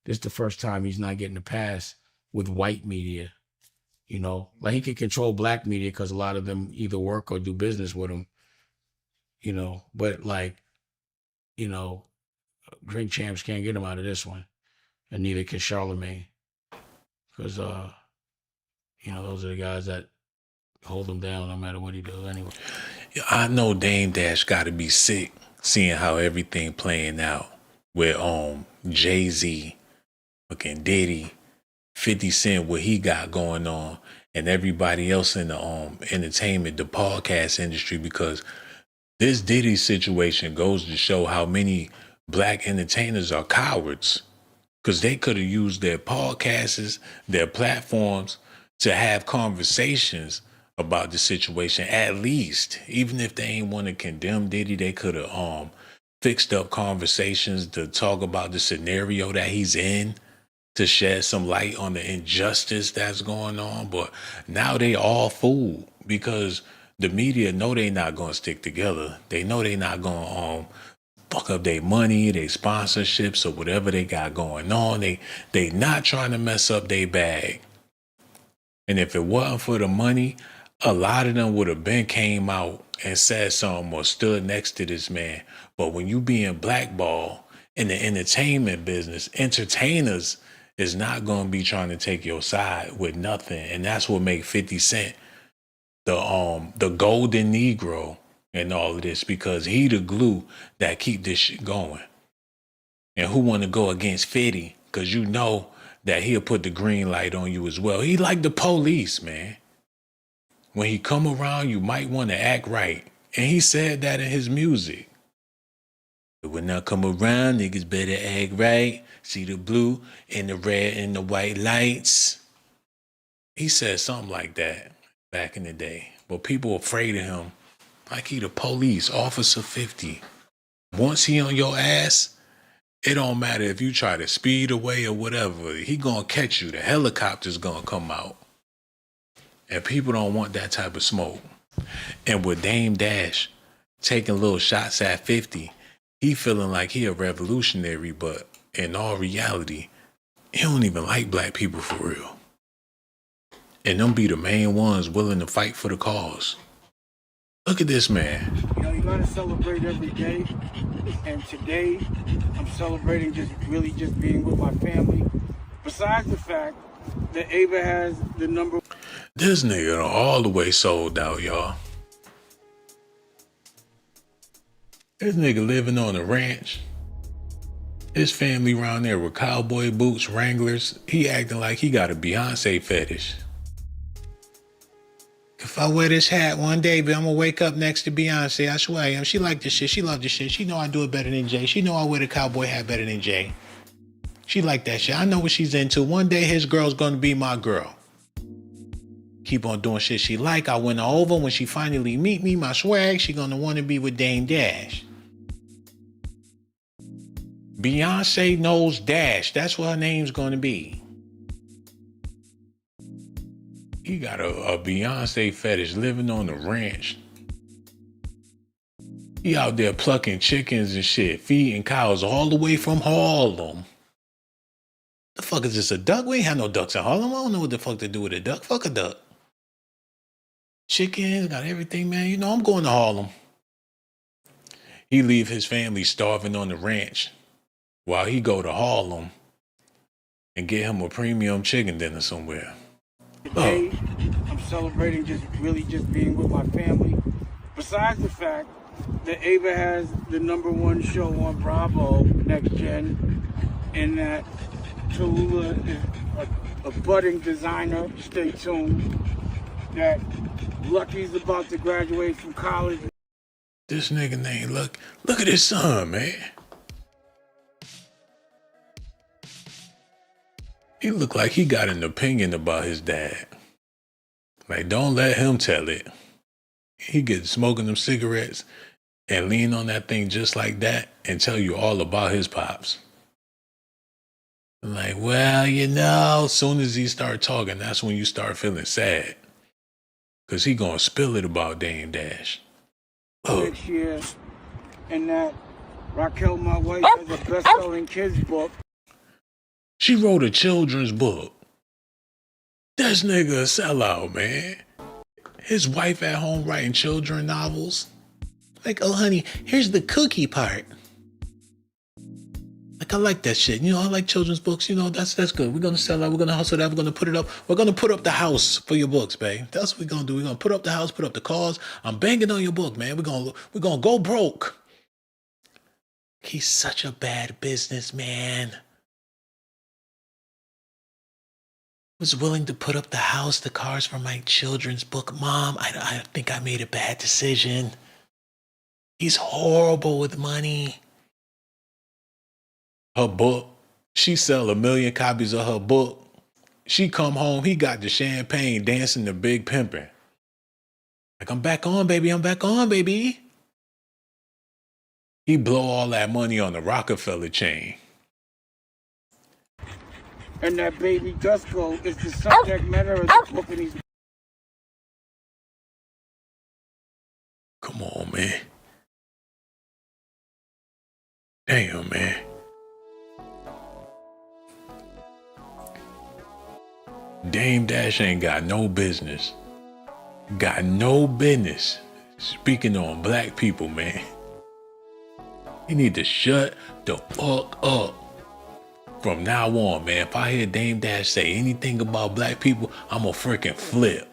This is the first time he's not getting a pass with white media. Like he can control black media because a lot of them either work or do business with him, but like, drink champs can't get him out of this one. And neither can Charlemagne. Because, those are the guys that hold him down no matter what he does anyway. I know Dame Dash got to be sick seeing how everything playing out with Jay-Z, fucking Diddy, 50 Cent, what he got going on, and everybody else in the entertainment, the podcast industry, because this Diddy situation goes to show how many black entertainers are cowards, because they could have used their podcasts, their platforms to have conversations about the situation. At least, even if they ain't want to condemn Diddy, they could have fixed up conversations to talk about the scenario that he's in, to shed some light on the injustice that's going on. But now they all fooled because the media know they not going to stick together. They know they not going to fuck up their money, their sponsorships, or whatever they got going on. They not trying to mess up their bag. And if it wasn't for the money, a lot of them would have been came out and said something or stood next to this man. But when you being blackballed in the entertainment business, entertainers is not going to be trying to take your side with nothing. And that's what make 50 Cent the golden Negro in all of this, because he the glue that keep this shit going. And who want to go against 50? Because you know that he'll put the green light on you as well. He like the police, man. When he come around, you might want to act right. And he said that in his music. When I come around, niggas better act right. See the blue and the red and the white lights. He said something like that back in the day. But people afraid of him like he the police, Officer 50. Once he on your ass, it don't matter if you try to speed away or whatever. He gonna catch you. The helicopter's gonna come out. And people don't want that type of smoke. And with Dame Dash taking little shots at 50, he feeling like he a revolutionary, but in all reality, he don't even like black people for real. And them be the main ones willing to fight for the cause. Look at this man. You gotta celebrate every day. And today, I'm celebrating just being with my family. Besides the fact that Ava has the number. This nigga all the way sold out, y'all. This nigga living on a ranch. His family around there with cowboy boots, Wranglers. He acting like he got a Beyonce fetish. If I wear this hat one day, but I'm gonna wake up next to Beyonce. I swear I am. She like this shit. She love this shit. She know I do it better than Jay. She know I wear the cowboy hat better than Jay. She like that shit. I know what she's into. One day his girl's gonna be my girl. Keep on doing shit she like. I win her over. When she finally meet me, my swag, she gonna want to be with Dame Dash. Beyonce knows Dash. That's what her name's gonna be. He got a Beyonce fetish living on the ranch. He out there plucking chickens and shit, feeding cows all the way from Harlem. The fuck is this, a duck? We ain't had no ducks in Harlem. I don't know what the fuck to do with a duck. Fuck a duck. Chickens, got everything, man. You know, I'm going to Harlem. He leave his family starving on the ranch while he go to Harlem and get him a premium chicken dinner somewhere. Today, I'm celebrating just being with my family. Besides the fact that Ava has the #1 show on Bravo, Next Gen, and that Tallulah is a budding designer, stay tuned, that Lucky's about to graduate from college. This nigga named Look at his son, man. He look like he got an opinion about his dad. Like, don't let him tell it. He get smoking them cigarettes and lean on that thing just like that and tell you all about his pops. Like, well, you know, as soon as he start talking, that's when you start feeling sad. Because he gonna spill it about Dame Dash. Next year, and that Raquel, my wife, has a best-selling kids book. She wrote a children's book. This nigga a sellout, man. His wife at home writing children novels. Like, oh honey, here's the cookie part. Like, I like that shit. You know, I like children's books. You know, that's good. We're gonna sell that. We're gonna hustle that. We're gonna put it up. We're gonna put up the house for your books, babe. That's what we're gonna do. We're gonna put up the house, put up the cars. I'm banging on your book, man. We're gonna go broke. He's such a bad businessman. Was willing to put up the house, the cars for my children's book. Mom, I think I made a bad decision. He's horrible with money. Her book, she sell 1 million copies of her book. She come home, he got the champagne dancing the big pimpin'. Like, I'm back on, baby, I'm back on, baby. He blow all that money on the Rockefeller chain. And that baby Dusko is the subject matter of the book, and he's... Come on, man. Damn, man. Dame Dash ain't got no business. Got no business speaking on black people, man. You need to shut the fuck up. From now on, man, if I hear Dame Dash say anything about black people, I'm a freaking flip.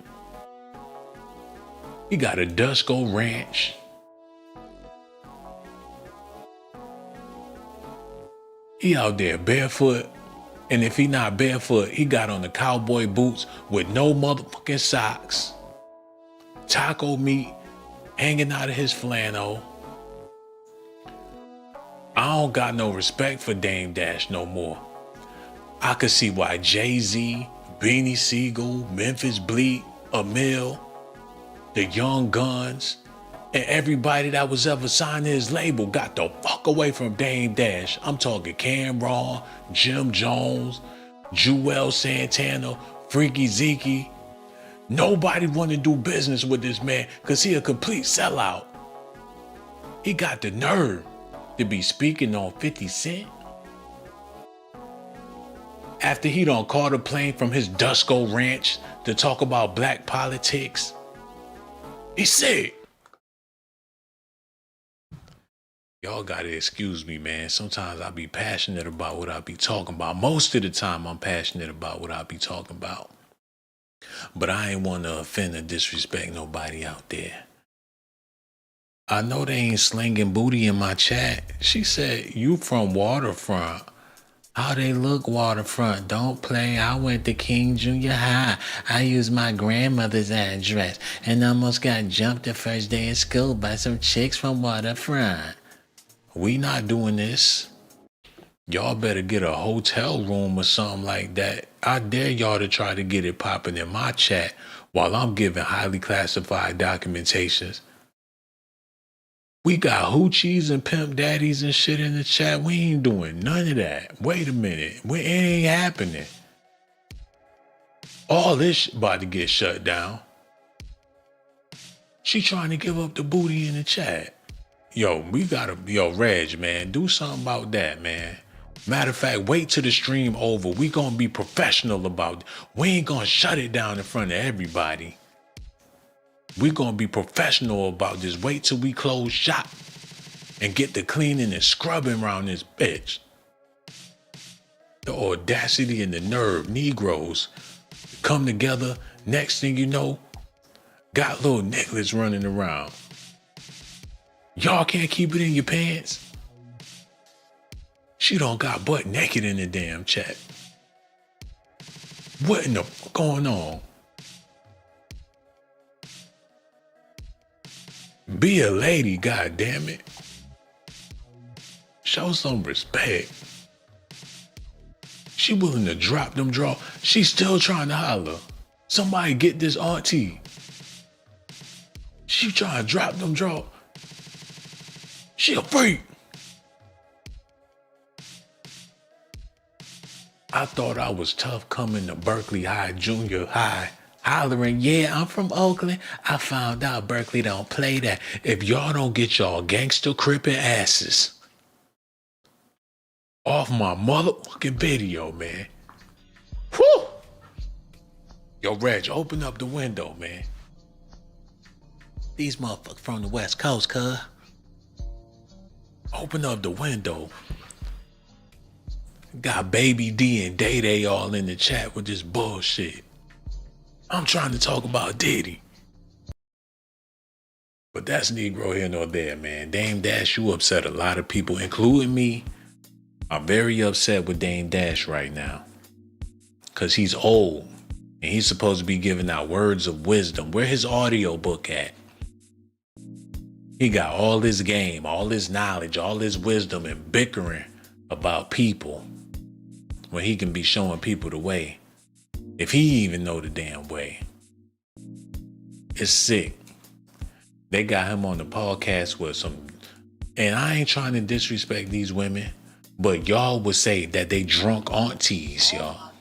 He got a Dusko ranch. He out there barefoot. And if he not barefoot, he got on the cowboy boots with no motherfucking socks. Taco meat hanging out of his flannel. I don't got no respect for Dame Dash no more. I could see why Jay-Z, Beanie Siegel, Memphis Bleak, Emil, the Young Guns, and everybody that was ever signed to his label got the fuck away from Dame Dash. I'm talking Cameron, Jim Jones, Jewel Santana, Freaky Zeke. Nobody want to do business with this man because he a complete sellout. He got the nerve to be speaking on 50 Cent. After he done caught a plane from his Dusko ranch to talk about black politics. He said, y'all gotta excuse me, man. Sometimes I be passionate about what I be talking about. Most of the time I'm passionate about what I be talking about. But I ain't want to offend or disrespect nobody out there. I know they ain't slinging booty in my chat. She said, you from Waterfront. How they look, Waterfront. Don't play. I went to King Junior High. I used my grandmother's address and almost got jumped the first day of school by some chicks from Waterfront. We not doing this. Y'all better get a hotel room or something like that. I dare y'all to try to get it popping in my chat while I'm giving highly classified documentations. We got hoochies and pimp daddies and shit in the chat. We ain't doing none of that. Wait a minute. It ain't happening. All this about to get shut down. She trying to give up the booty in the chat. Yo, Reg, man, do something about that, man. Matter of fact, wait till the stream over. We gonna be professional about it. We ain't gonna shut it down in front of everybody. We gonna be professional about this. Wait till we close shop and get the cleaning and scrubbing around this bitch. The audacity and the nerve, Negroes, come together. Next thing you know, got little Nicholas running around. Y'all can't keep it in your pants. She don't got butt naked in the damn chat. What in the going on? Be a lady, goddammit. Show some respect. She willing to drop them draw. She's still trying to holler. Somebody get this auntie. She trying to drop them draw. She a freak. I thought I was tough coming to Berkeley High, junior high, hollering, yeah, I'm from Oakland. I found out Berkeley don't play that. If y'all don't get y'all gangster crippin' asses off my motherfucking video, man. Whew! Yo, Reg, open up the window, man. These motherfuckers from the West Coast, cuz. Open up the window. Got Baby D and Day Day all in the chat with this bullshit. I'm trying to talk about Diddy. But that's Negro here nor there, man. Dame Dash, you upset a lot of people, including me. I'm very upset with Dame Dash right now. Because he's old. And he's supposed to be giving out words of wisdom. Where his audio book at? He got all this game, all this knowledge, all this wisdom and bickering about people. When he can be showing people the way. If he even know the damn way. It's sick. They got him on the podcast with some, and I ain't trying to disrespect these women, but y'all would say that they drunk aunties, y'all.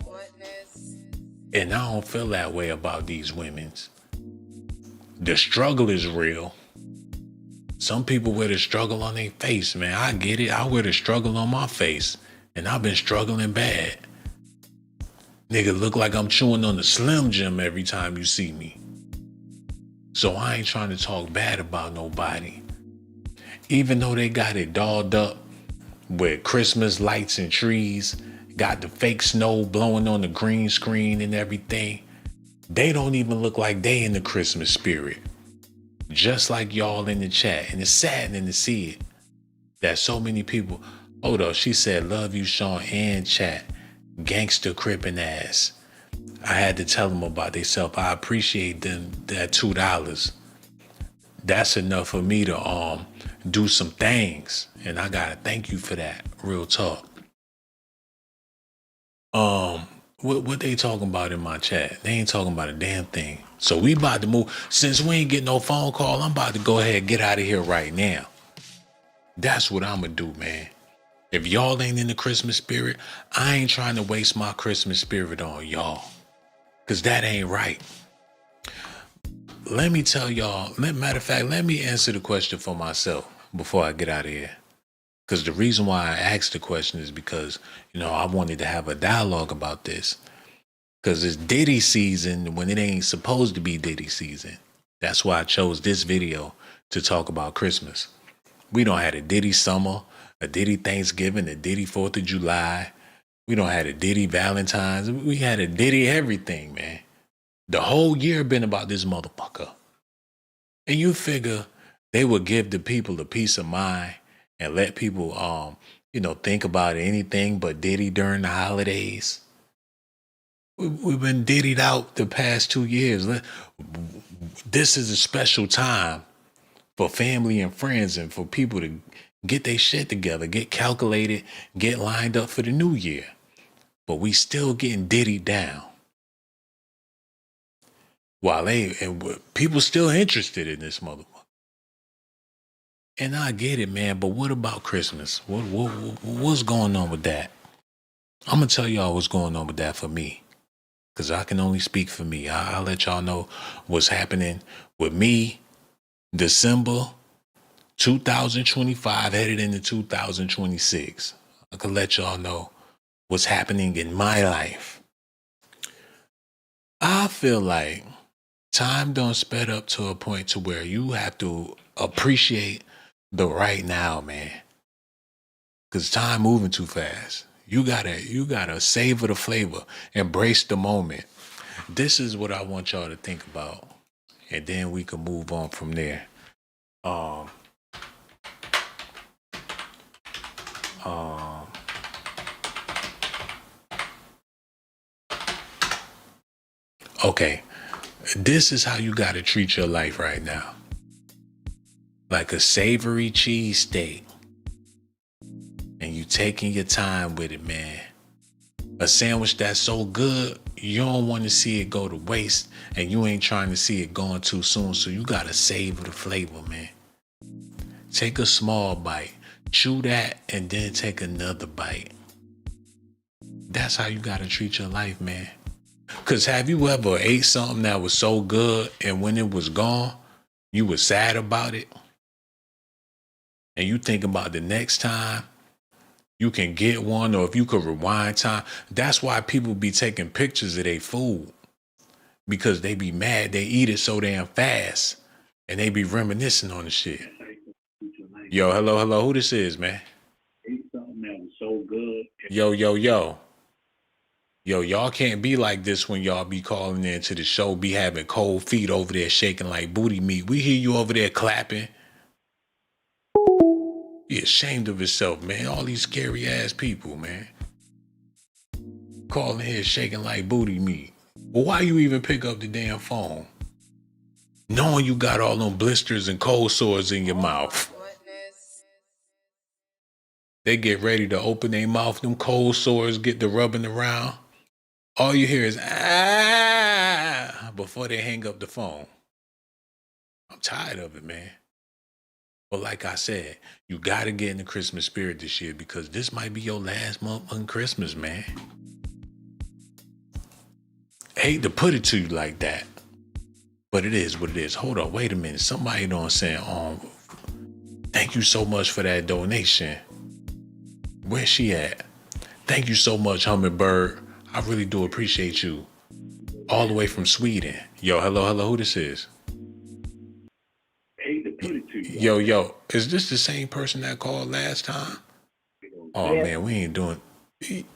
And I don't feel that way about these women's. The struggle is real. Some people wear the struggle on their face, man. I get it. I wear the struggle on my face. And I've been struggling bad. Nigga look like I'm chewing on the Slim Jim every time you see me. So I ain't trying to talk bad about nobody. Even though they got it dolled up with Christmas lights and trees, got the fake snow blowing on the green screen and everything, they don't even look like they in the Christmas spirit. Just like y'all in the chat. And it's saddening to see it. That so many people... Hold up, she said, love you, Shawn, and chat. Gangster crippin' ass. I had to tell them about themselves. I appreciate them that $2. That's enough for me to do some things. And I gotta thank you for that. Real talk. What they talking about in my chat? They ain't talking about a damn thing. So we about to move. Since we ain't getting no phone call, I'm about to go ahead and get out of here right now. That's what I'm gonna do, man. If y'all ain't in the Christmas spirit, I ain't trying to waste my Christmas spirit on y'all. Because that ain't right. Let me tell y'all, matter of fact, let me answer the question for myself before I get out of here. Because the reason why I asked the question is because, I wanted to have a dialogue about this. Because it's Diddy season when it ain't supposed to be Diddy season. That's why I chose this video to talk about Christmas. We don't have a Diddy summer, a Diddy Thanksgiving, a Diddy 4th of July. We don't have a Diddy Valentine's. We had a Diddy everything, man. The whole year been about this motherfucker. And you figure they would give the people a peace of mind and let people, think about anything but Diddy during the holidays. We've been Diddied out the past 2 years. This is a special time for family and friends and for people to get their shit together, get calculated, get lined up for the new year. But we still getting Diddy down. While people still interested in this motherfucker. And I get it, man, but what about Christmas? What's going on with that? I'm going to tell y'all what's going on with that for me. Because I can only speak for me. I'll let y'all know what's happening with me December 2025 headed into 2026. I can let y'all know what's happening in my life. I feel like time done sped up to a point to where you have to appreciate the right now, man. Cause time moving too fast. You gotta savor the flavor, embrace the moment. This is what I want y'all to think about, and then we can move on from there. Okay, this is how you gotta treat your life right now. Like a savory cheesesteak. And you taking your time with it, man. A sandwich that's so good, you don't want to see it go to waste, and you ain't trying to see it going too soon, so you gotta savor the flavor, man. Take a small bite, chew that, and then take another bite. That's how you gotta treat your life, man. Cause have you ever ate something that was so good, and when it was gone, you were sad about it? And you think about the next time you can get one, or if you could rewind time. That's why people be taking pictures of their food, because they be mad they eat it so damn fast, and they be reminiscing on the shit. Yo, hello, who this is, man? Something that was so good. Yo, y'all can't be like this when y'all be calling into the show, be having cold feet over there shaking like booty meat. We hear you over there clapping. Be ashamed of yourself, man. All these scary ass people, man. Calling here shaking like booty meat. Well, why you even pick up the damn phone? Knowing you got all them blisters and cold sores in your mouth. They get ready to open their mouth, them cold sores get to rubbing around. All you hear is ah before they hang up the phone. I'm tired of it, man. But like I said, you gotta get in the Christmas spirit this year, because this might be your last month on Christmas, man. I hate to put it to you like that, but it is what it is. Hold on, wait a minute. Somebody don't say, thank you so much for that donation. Where's she at? Thank you so much, Hummingbird. I really do appreciate you. All the way from Sweden. Yo, hello, who this is? Yo, is this the same person that called last time? Oh, yeah. Man, we ain't doing...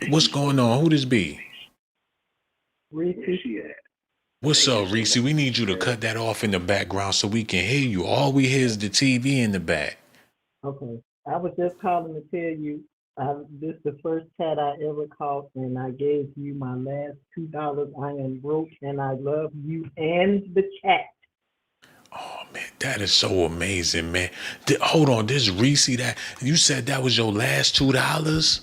What's going on? Who this be? Reese. What's up, Reese? We need you to cut that off in the background so we can hear you. All we hear is the TV in the back. Okay. I was just calling to tell you, this is the first cat I ever caught, and I gave you my last $2. I am broke, and I love you and the cat. Oh, man, that is so amazing, man. Hold on, this Reese, that you said that was your last $2?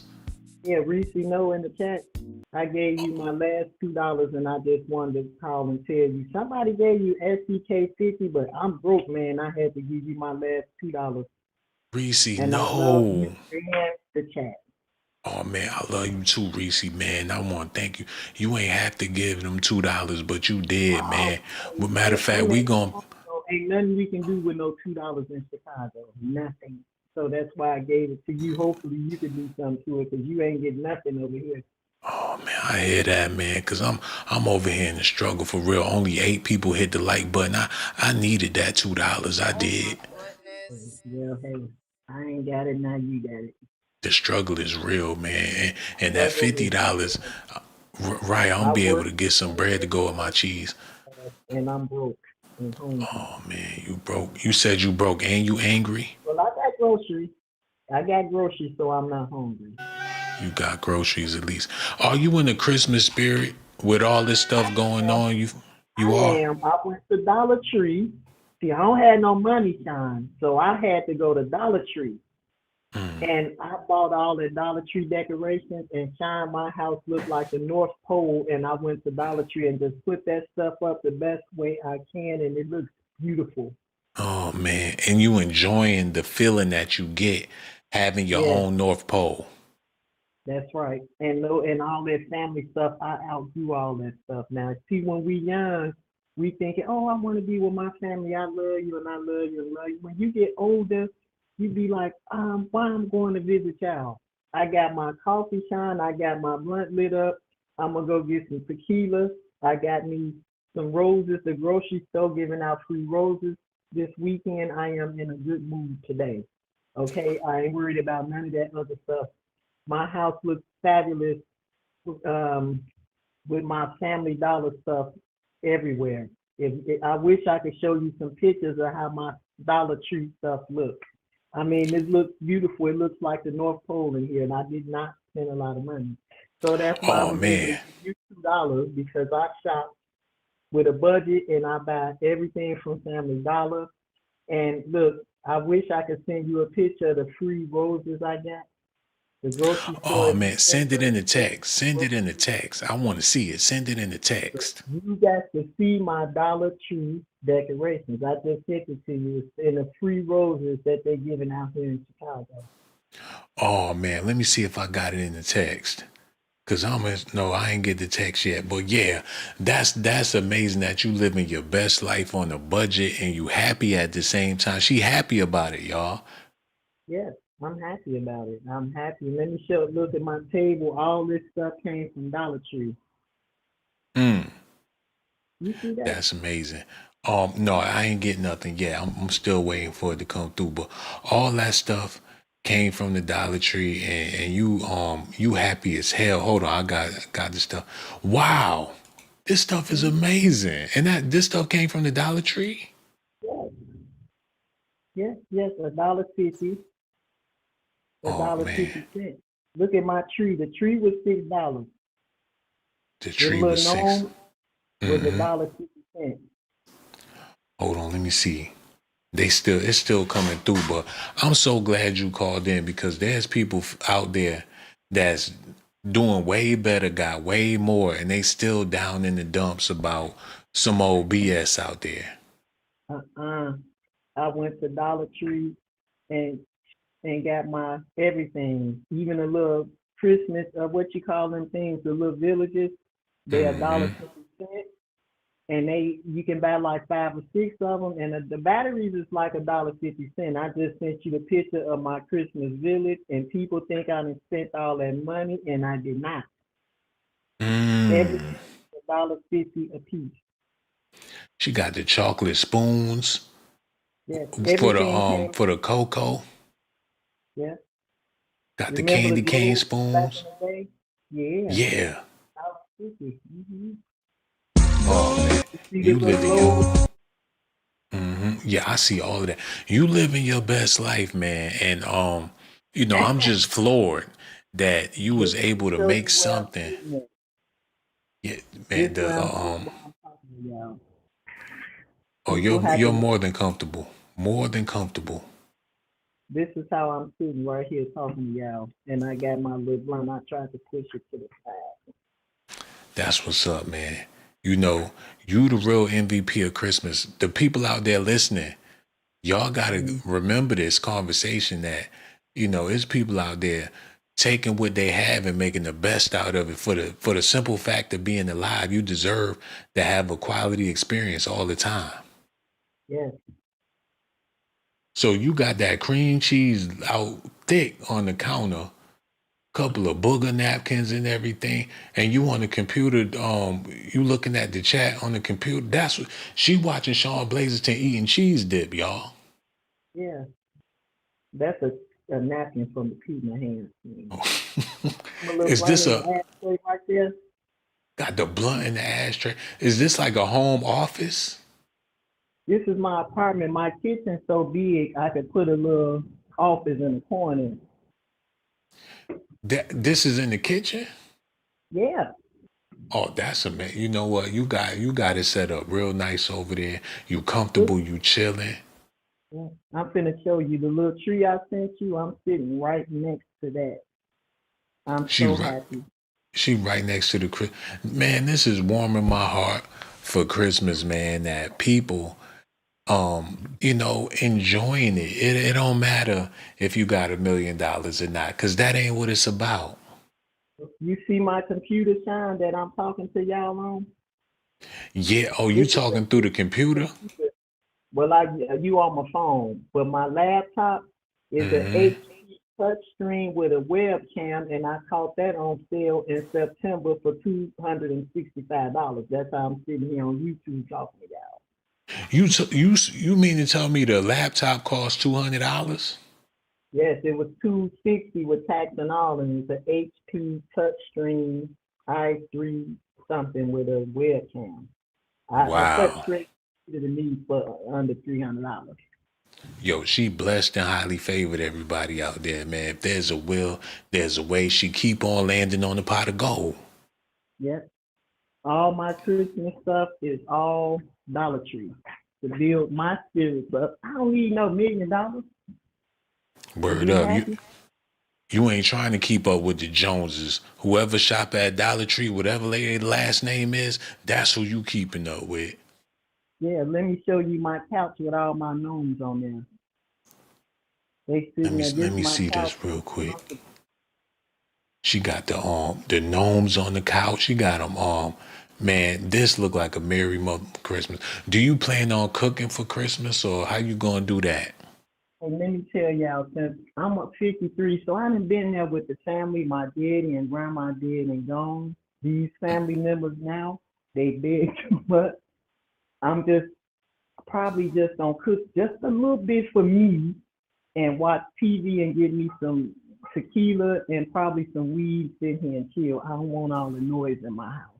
Yeah, Reese, no, in the chat. I gave you my last $2, and I just wanted to call and tell you. Somebody gave you SDK 50, but I'm broke, man. I had to give you my last $2. Reese, and no. I love you and the chat. Oh, man, I love you too, Reese, man. I want to thank you. You ain't have to give them $2, but you did, man. But matter of fact, we gon' ain't nothing we can do with no $2 in Chicago. Nothing. So that's why I gave it to you. Hopefully you could do something to it, because you ain't getting nothing over here. Oh, man, I hear that, man, because I'm over here in the struggle for real. Only 8 people hit the like button. I needed that $2. I did. Well, hey, I ain't got it, now you got it. The struggle is real, man. And that $50, right, I'm be able to get some bread to go with my cheese. And I'm broke. Oh, man, you broke. You said you broke and you angry? Well, I got groceries. So I'm not hungry. You got groceries at least. Are you in the Christmas spirit with all this stuff going on? You are? I went to Dollar Tree. See, I don't have no money, Shawn, so I had to go to Dollar Tree. And I bought all the Dollar Tree decorations and shined my house looked like the North Pole. And I went to Dollar Tree and just put that stuff up the best way I can, and it looks beautiful. Oh man, and you enjoying the feeling that you get having your Yeah, own North Pole. that's right. And all that family stuff, I outdo all that stuff now. See, when we young, we thinking, oh, I want to be with my family. I love you and I love you and love you. When you get older, you be like, why I'm going to visit y'all? I got my coffee shine. I got my blunt lit up. I'm gonna go get some tequila. I got me some roses. The grocery store giving out free roses this weekend. I am in a good mood today. Okay, I ain't worried about none of that other stuff. My house looks fabulous with my Family Dollar stuff everywhere. I wish I could show you some pictures of how my Dollar Tree stuff looks. I mean, it looks beautiful. It looks like the North Pole in here, and I did not spend a lot of money. So that's why I Oh was able to man. give you $2 because I shop with a budget and I buy everything from Family Dollar. And look, I wish I could send you a picture of the free roses I got. The grocery store Oh is man, send it in the text. Send it in the text. I want to see it. Send it in the text. you got to see my Dollar Tree decorations. I just sent it to you. It's in the free roses that they're giving out here in Chicago. Oh man, let me see if I got it in the text. Cause no, I ain't get the text yet. But yeah, that's amazing that you living your best life on a budget and you happy at the same time. She happy about it, y'all. Yes, I'm happy about it. I'm happy. Let me look at my table. All this stuff came from Dollar Tree. Mm, You see that? that's amazing. No, I ain't get nothing yet. I'm still waiting for it to come through. But all that stuff came from the Dollar Tree, and you happy as hell. Hold on, I got this stuff. Wow, this stuff is amazing. And this stuff came from the Dollar Tree. Yes, $1.50. Oh man, $1.50. Look at my tree. The tree was $6. the The tree little was $6. gnome was Mm-hmm. $1.50. Hold on, let me see. It's still coming through, but I'm so glad you called in because there's people out there that's doing way better, got way more, and they still down in the dumps about some old BS out there. I went to Dollar Tree and got my everything, even a little Christmas, what you call them things, the little villages. They're $1.50. And you can buy like 5 or 6 of them, and the batteries is like $1.50. I just sent you the picture of my Christmas village, and people think I done spent all that money, and I did not. Everything is $1.50 a piece. She got the chocolate spoons Yes, for everything came. the cocoa. Yes. Got the Remember candy the cane globes back spoons. in the day? Yeah. Yeah. $1.50. Mm-hmm. Oh man, See the you little living globes? your yeah, I see all of that. You living your best life, man. And I'm just floored that you was Look, let able me to show make you where I'm something. sitting at. Yeah, This man, where I'm sitting while I'm talking to y'all. oh, People have you're to. more than comfortable. More than comfortable. This is how I'm sitting right here talking to y'all, and I got my little blunt. I tried to push it to the side. That's what's up, man. You know, you the real MVP of Christmas. The people out there listening, y'all gotta remember this conversation that, it's people out there taking what they have and making the best out of it for the simple fact of being alive. You deserve to have a quality experience all the time. Yes. So you got that cream cheese out thick on the counter, couple of booger napkins and everything, and you on the computer, you looking at the chat on the computer. That's what she watching Shawn Blazington eating cheese dip, y'all. Yeah. That's a napkin from the pizza hand. My little Is blunt this in the ashtray right there. got the blunt in the ashtray? Is this like a home office? This is my apartment. My kitchen's so big I could put a little office in the corner. This is in the kitchen? Yeah. Oh, that's amazing. You know what? You got it set up real nice over there. You comfortable, you chilling. Yeah. I'm finna show you the little tree I sent you. I'm sitting right next to that. I'm She so right, happy. she right next to the man. This is warming my heart for Christmas, man. That people, enjoying it. It don't matter if you got $1 million or not, cause that ain't what it's about. You see my computer shine that I'm talking to y'all on? Yeah. Oh, you This is talking through the computer? computer. Well, you on my phone, but my laptop is an Hmm. HP touchscreen with a webcam, and I caught that on sale in September for $265. That's how I'm sitting here on YouTube talking to y'all. You mean to tell me the laptop costs $200? Yes, it was 260 with tax and all, and it's an HP touchscreen i3 something with a webcam. A Wow. touchscreen to the need for under $300. Yo, she blessed and highly favored, everybody out there, man. If there's a will, there's a way. She keep on landing on the pot of gold. Yep. All my Christmas stuff is all Dollar Tree to build my spirits up. I don't need no $1 million to Word be up. happy. You ain't trying to keep up with the Joneses. Whoever shop at Dollar Tree, whatever their last name is, that's who you keeping up with. Yeah, let me show you my couch with all my gnomes on there. They sitting there. Let This is me my see couch. this real quick. She got the gnomes on the couch. She got them man, this look like a merry Christmas. Do you plan on cooking for Christmas, or how you gonna do that? And let me tell y'all, since I'm a 53, so I done been there with the family. My daddy and grandma dead and gone. These family members now, they beg too much. I'm just probably just gonna cook just a little bit for me and watch TV and get me some tequila and probably some weed, sit here and chill. I don't want all the noise in my house.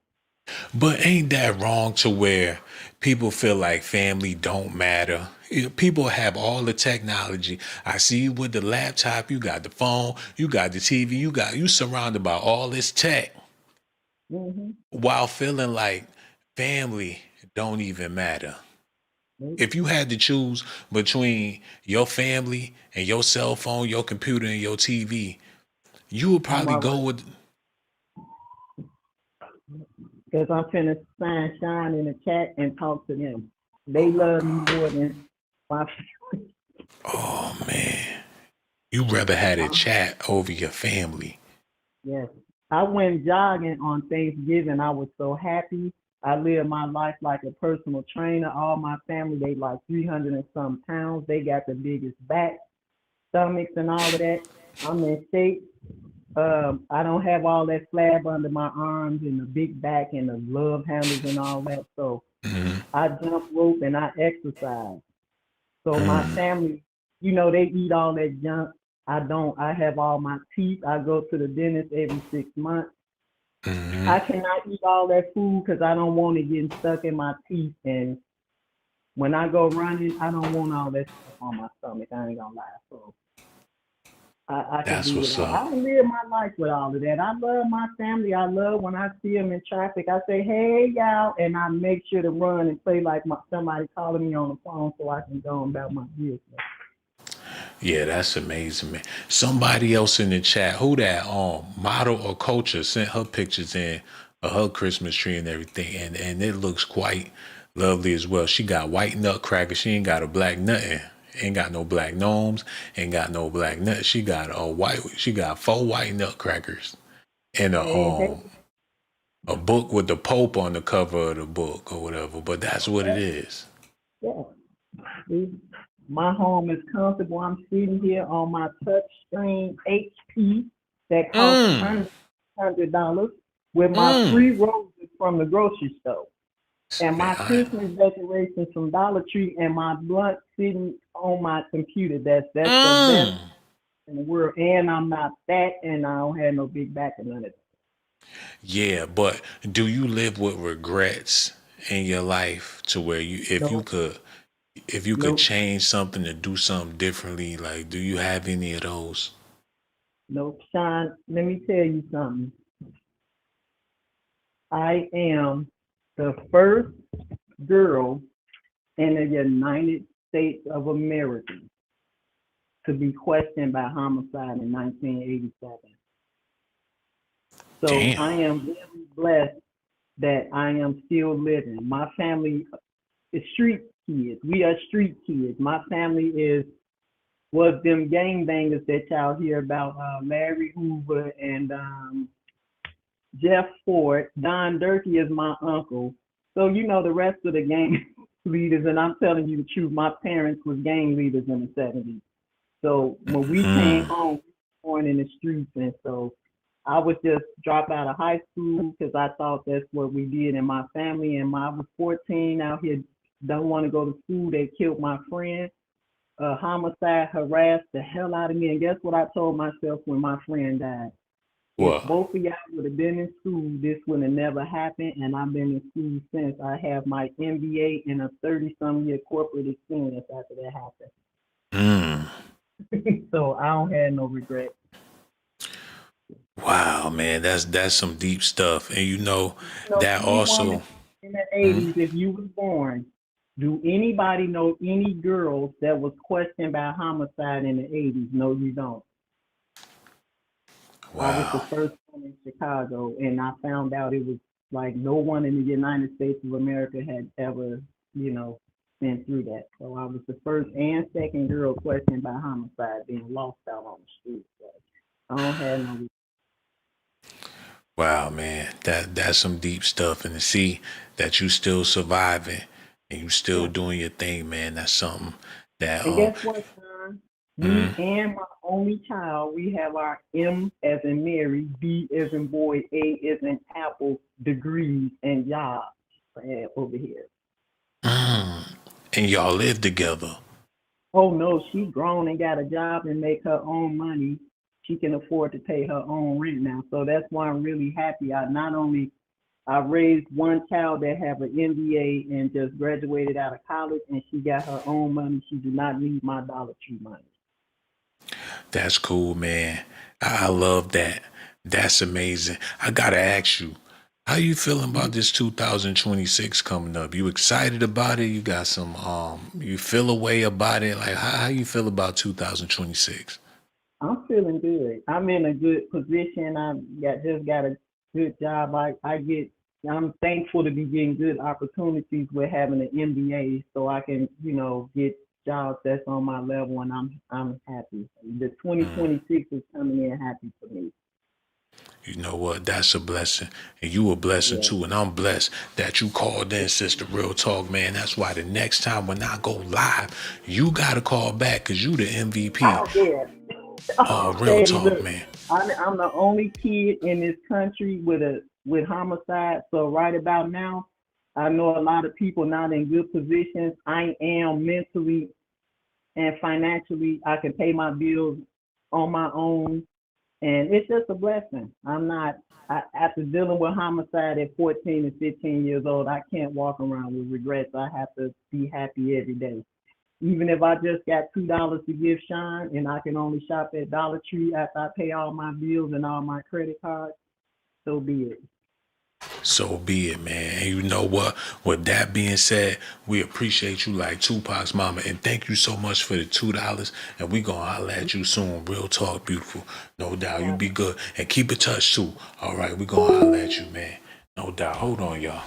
But ain't that wrong to where people feel like family don't matter? People have all the technology. I see you with the laptop, you got the phone, you got the TV, you surrounded by all this tech Mm-hmm. while feeling like family don't even matter. If you had to choose between your family and your cell phone, your computer and your TV, you would I'm probably go already, with because I'm finna sign Shawn in the chat and talk to them. They love me more than my family. oh man. You rather had a chat over your family. Yes. I went jogging on Thanksgiving. I was so happy. I lived my life like a personal trainer. All my family, they like 300 and some pounds. They got the biggest back, stomachs, and all of that. I'm in shape. I don't have all that flab under my arms and the big back and the glove handles and all that. So I jump rope and I exercise. So my family, they eat all that junk. I don't. I have all my teeth. I go to the dentist every 6 months. I cannot eat all that food because I don't want it getting stuck in my teeth. And when I go running, I don't want all that stuff on my stomach. I ain't gonna lie. So I can That's do what's without. I up. don't live my life with all of that. I love my family. I love when I see them in traffic. I say, "Hey, y'all," and I make sure to run and play like somebody calling me on the phone so I can go about my business. Yeah, that's amazing, man. Somebody else in the chat, who that model or culture sent her pictures in of her Christmas tree and everything, and it looks quite lovely as well. She got white nutcracker. She ain't got a black nothing. Ain't got no black gnomes. Ain't got no black nut. She got a white. She got 4 white nutcrackers and Hey, a book with the Pope on the cover of the book or whatever. But that's what it is. yeah. See, my home is comfortable. I'm sitting here on my touch screen HP that costs $100 with my free roses from the grocery store. And my Christmas decorations from Dollar Tree and my blunt sitting on my computer. That's the best in the world. And I'm not fat and I don't have no big back or none of that. Yeah, but do you live with regrets in your life to where Nope. if you could Nope. change something to do something differently, like do you have any of those? Nope. Shawn, let me tell you something. I am the first girl in the United States of America to be questioned by homicide in 1987. So Damn. I am very blessed that I am still living. My family is street kids. We are street kids. My family was them gangbangers that y'all hear about, Larry Hoover and Jeff Ford. Don Durkee is my uncle. So you know the rest of the gang leaders, and I'm telling you the truth, my parents was gang leaders in the 70s. So when we came home, we were born in the streets, and so I would just drop out of high school because I thought that's what we did in my family. And when I was 14 out here, don't want to go to school, they killed my friend. Homicide harassed the hell out of me. And guess what I told myself when my friend died? What? If both of y'all would have been in school, this would have never happened. And I've been in school since. I have my MBA and a 30-some year corporate experience after that happened. So I don't have no regrets. Wow, man, that's some deep stuff. And you know that any also woman in the 80s, if you was born, do anybody know any girls that was questioned by homicide in the 80s? No, you don't. I was the first one in Chicago, and I found out it was like no one in the United States of America had ever, been through that. So I was the first and second girl questioned by homicide being lost out on the street. So I don't have no. wow, man, that's some deep stuff. And to see that you still surviving and you still doing your thing, man, that's something that And guess what, son? Me and my only child, we have our M as in Mary, B as in boy, A as in apple degrees and jobs over here. And y'all live together. Oh no, she grown and got a job and make her own money. She can afford to pay her own rent now. So that's why I'm really happy. I raised one child that have an MBA and just graduated out of college, and she got her own money. She do not need my Dollar Tree money. That's cool, man. I love that. That's amazing. I gotta ask you, how you feeling about this 2026 coming up? You excited about it? You got some you feel a way about it? Like how you feel about 2026? I'm feeling good. I'm in a good position. Just got a good job. I'm thankful to be getting good opportunities with having an MBA, so I can, get jobs that's on my level, and I'm happy. The 2026 is coming in happy for me. You know what? That's a blessing. And you a blessing too. And I'm blessed that you called in, sister. Real talk, man. That's why the next time when I go live, you got to call back because you the MVP. Real talk, look, man. I'm the only kid in this country with homicide. So right about now, I know a lot of people not in good positions. I am mentally and financially, I can pay my bills on my own. And it's just a blessing. After dealing with homicide at 14 and 15 years old, I can't walk around with regrets. I have to be happy every day. Even if I just got $2 to give Shawn and I can only shop at Dollar Tree after I pay all my bills and all my credit cards, so be it. So be it, man. And you know what? With that being said, we appreciate you like Tupac's mama. And thank you so much for the $2. And we gonna holler at you soon. Real talk, beautiful. No doubt. You be good. And keep in touch too. All right, we gonna holler at you, man. No doubt. Hold on, y'all.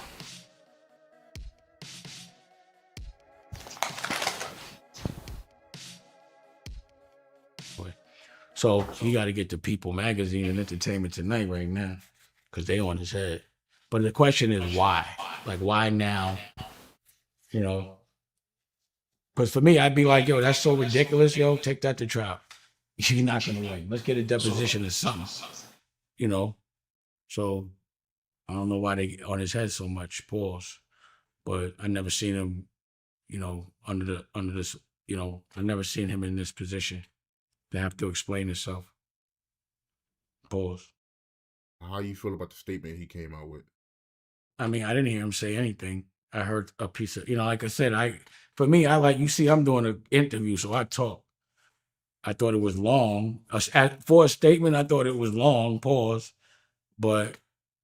So you got to get the People Magazine and Entertainment Tonight right now because they on his head. But the question is why? Like, why now? Because for me, I'd be like, yo, that's so ridiculous, yo. Take that to trial. You're not going to win. Let's get a deposition or something, So I don't know why they on his head so much, pause. But I never seen him, under this, I never seen him in this position to have to explain himself. Pause. How you feel about the statement he came out with? I mean, I didn't hear him say anything. I heard a piece of, like I said, for me, I'm doing an interview, so I talk. I thought it was long. For a statement, I thought it was long, pause. But,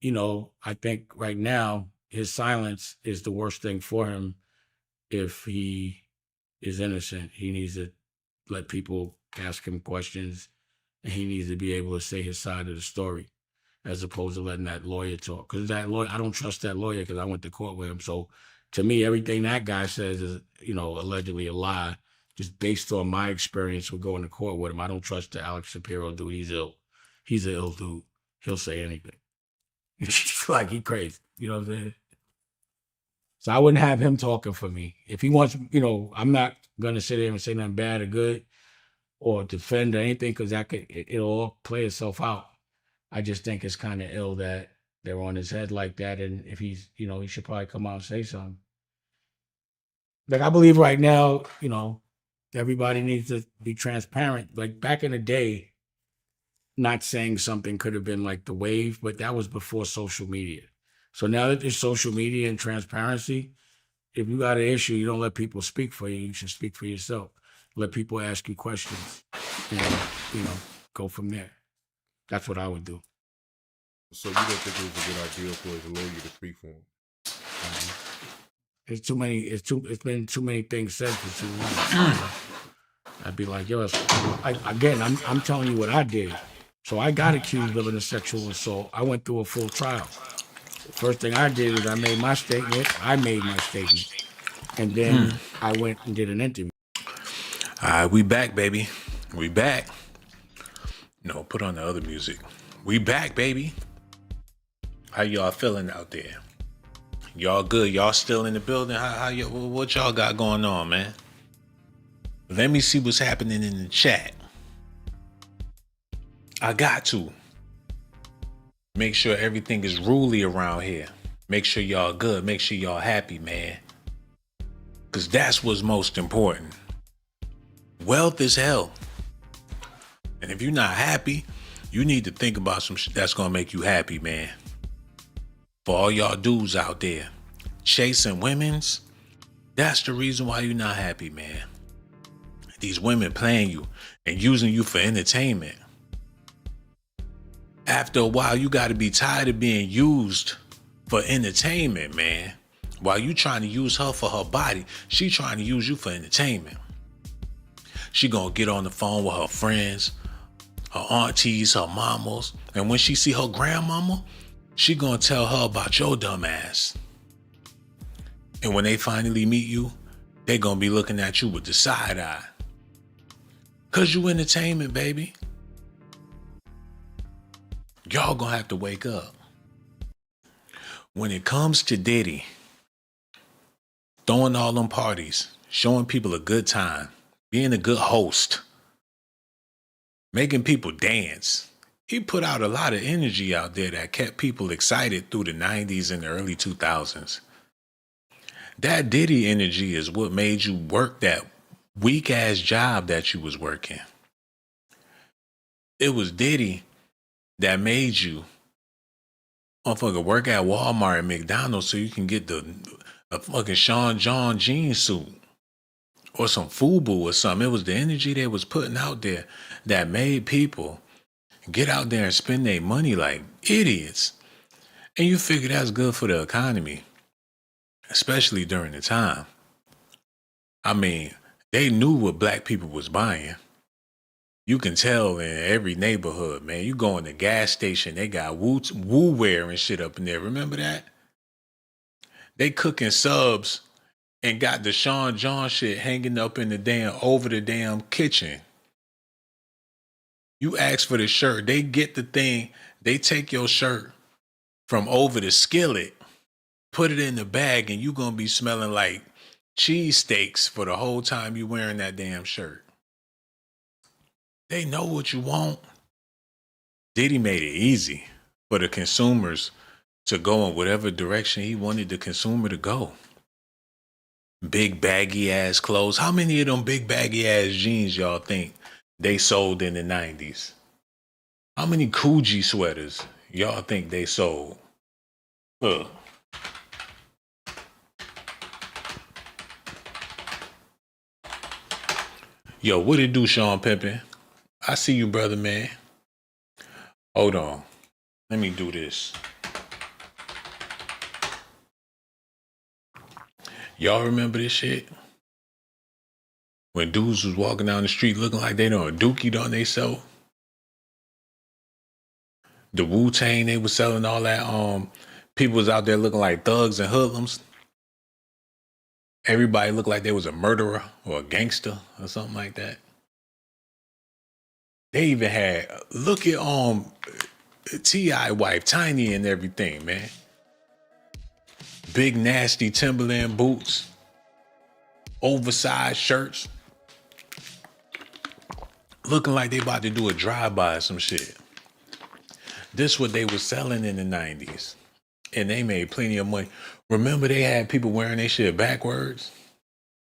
I think right now, his silence is the worst thing for him if he is innocent. He needs to let people ask him questions, and he needs to be able to say his side of the story, as opposed to letting that lawyer talk. Because that lawyer, I don't trust that lawyer because I went to court with him. So to me, everything that guy says is, allegedly a lie, just based on my experience with going to court with him. I don't trust the Alex Shapiro dude. He's ill. He's an ill dude. He'll say anything. Like he crazy. You know what I'm saying? So I wouldn't have him talking for me. If he wants, I'm not gonna sit there and say nothing bad or good or defend or anything because it'll all play itself out. I just think it's kind of ill that they're on his head like that. And if he's, he should probably come out and say something. Like I believe right now, everybody needs to be transparent. Like back in the day, not saying something could have been like the wave, but that was before social media. So now that there's social media and transparency, if you got an issue, you don't let people speak for you. You should speak for yourself. Let people ask you questions and, go from there. That's what I would do. So you don't think it was a good idea for his lawyer to speak for him? It's been too many things said for too long. I'd be like, I'm telling you what I did. So I got accused of a sexual assault. I went through a full trial. The first thing I did was I made my statement. And then I went and did an interview. All right, we back, baby. We back. No, put on the other music. We back, baby. How y'all feeling out there? Y'all good? Y'all still in the building? What y'all got going on, man? Let me see what's happening in the chat. I got to make sure everything is ruly around here. Make sure y'all good. Make sure y'all happy, man. Because that's what's most important. Wealth is hell. And if you're not happy, you need to think about some shit that's going to make you happy, man. For all y'all dudes out there chasing women's, that's the reason why you're not happy, man. These women playing you and using you for entertainment. After a while, you got to be tired of being used for entertainment, man. While you trying to use her for her body, she trying to use you for entertainment. She gonna get on the phone with her friends, her aunties, her mamas, and when she see her grandmama, she gonna tell her about your dumb ass. And when they finally meet you, they gonna be looking at you with the side eye. Cause you entertainment, baby. Y'all gonna have to wake up. When it comes to Diddy, throwing all them parties, showing people a good time, being a good host, making people dance. He put out a lot of energy out there that kept people excited through the 90s and the early 2000s. That Diddy energy is what made you work that weak ass job that you was working. It was Diddy that made you motherfucker work at Walmart and McDonald's so you can get a fucking Shawn John jean suit or some FUBU or something. It was the energy they was putting out there that made people get out there and spend their money like idiots. And you figure that's good for the economy, especially during the time. I mean, they knew what black people was buying. You can tell in every neighborhood, man. You go in the gas station, they got woo wear and shit up in there. Remember that? They cooking subs and got the Shawn John shit hanging up in over the damn kitchen. You ask for the shirt, they get the thing, they take your shirt from over the skillet, put it in the bag, and you gonna be smelling like cheesesteaks for the whole time you wearing that damn shirt. They know what you want. Diddy made it easy for the consumers to go in whatever direction he wanted the consumer to go. Big baggy ass clothes. How many of them big baggy ass jeans y'all think they sold in the 90s? How many Coogee sweaters y'all think they sold? Yo, what it do, Sean Pimpin? I see you, brother, man. Hold on. Let me do this. Y'all remember this shit? When dudes was walking down the street looking like they done dookied on themselves. The Wu-Tang, they was selling all that. People was out there looking like thugs and hoodlums. Everybody looked like they was a murderer or a gangster or something like that. They even had, look at T.I. wife, Tiny and everything, man. Big nasty Timberland boots, oversized shirts, looking like they about to do a drive-by or some shit. This what they was selling in the 90s. And they made plenty of money. Remember they had people wearing their shit backwards?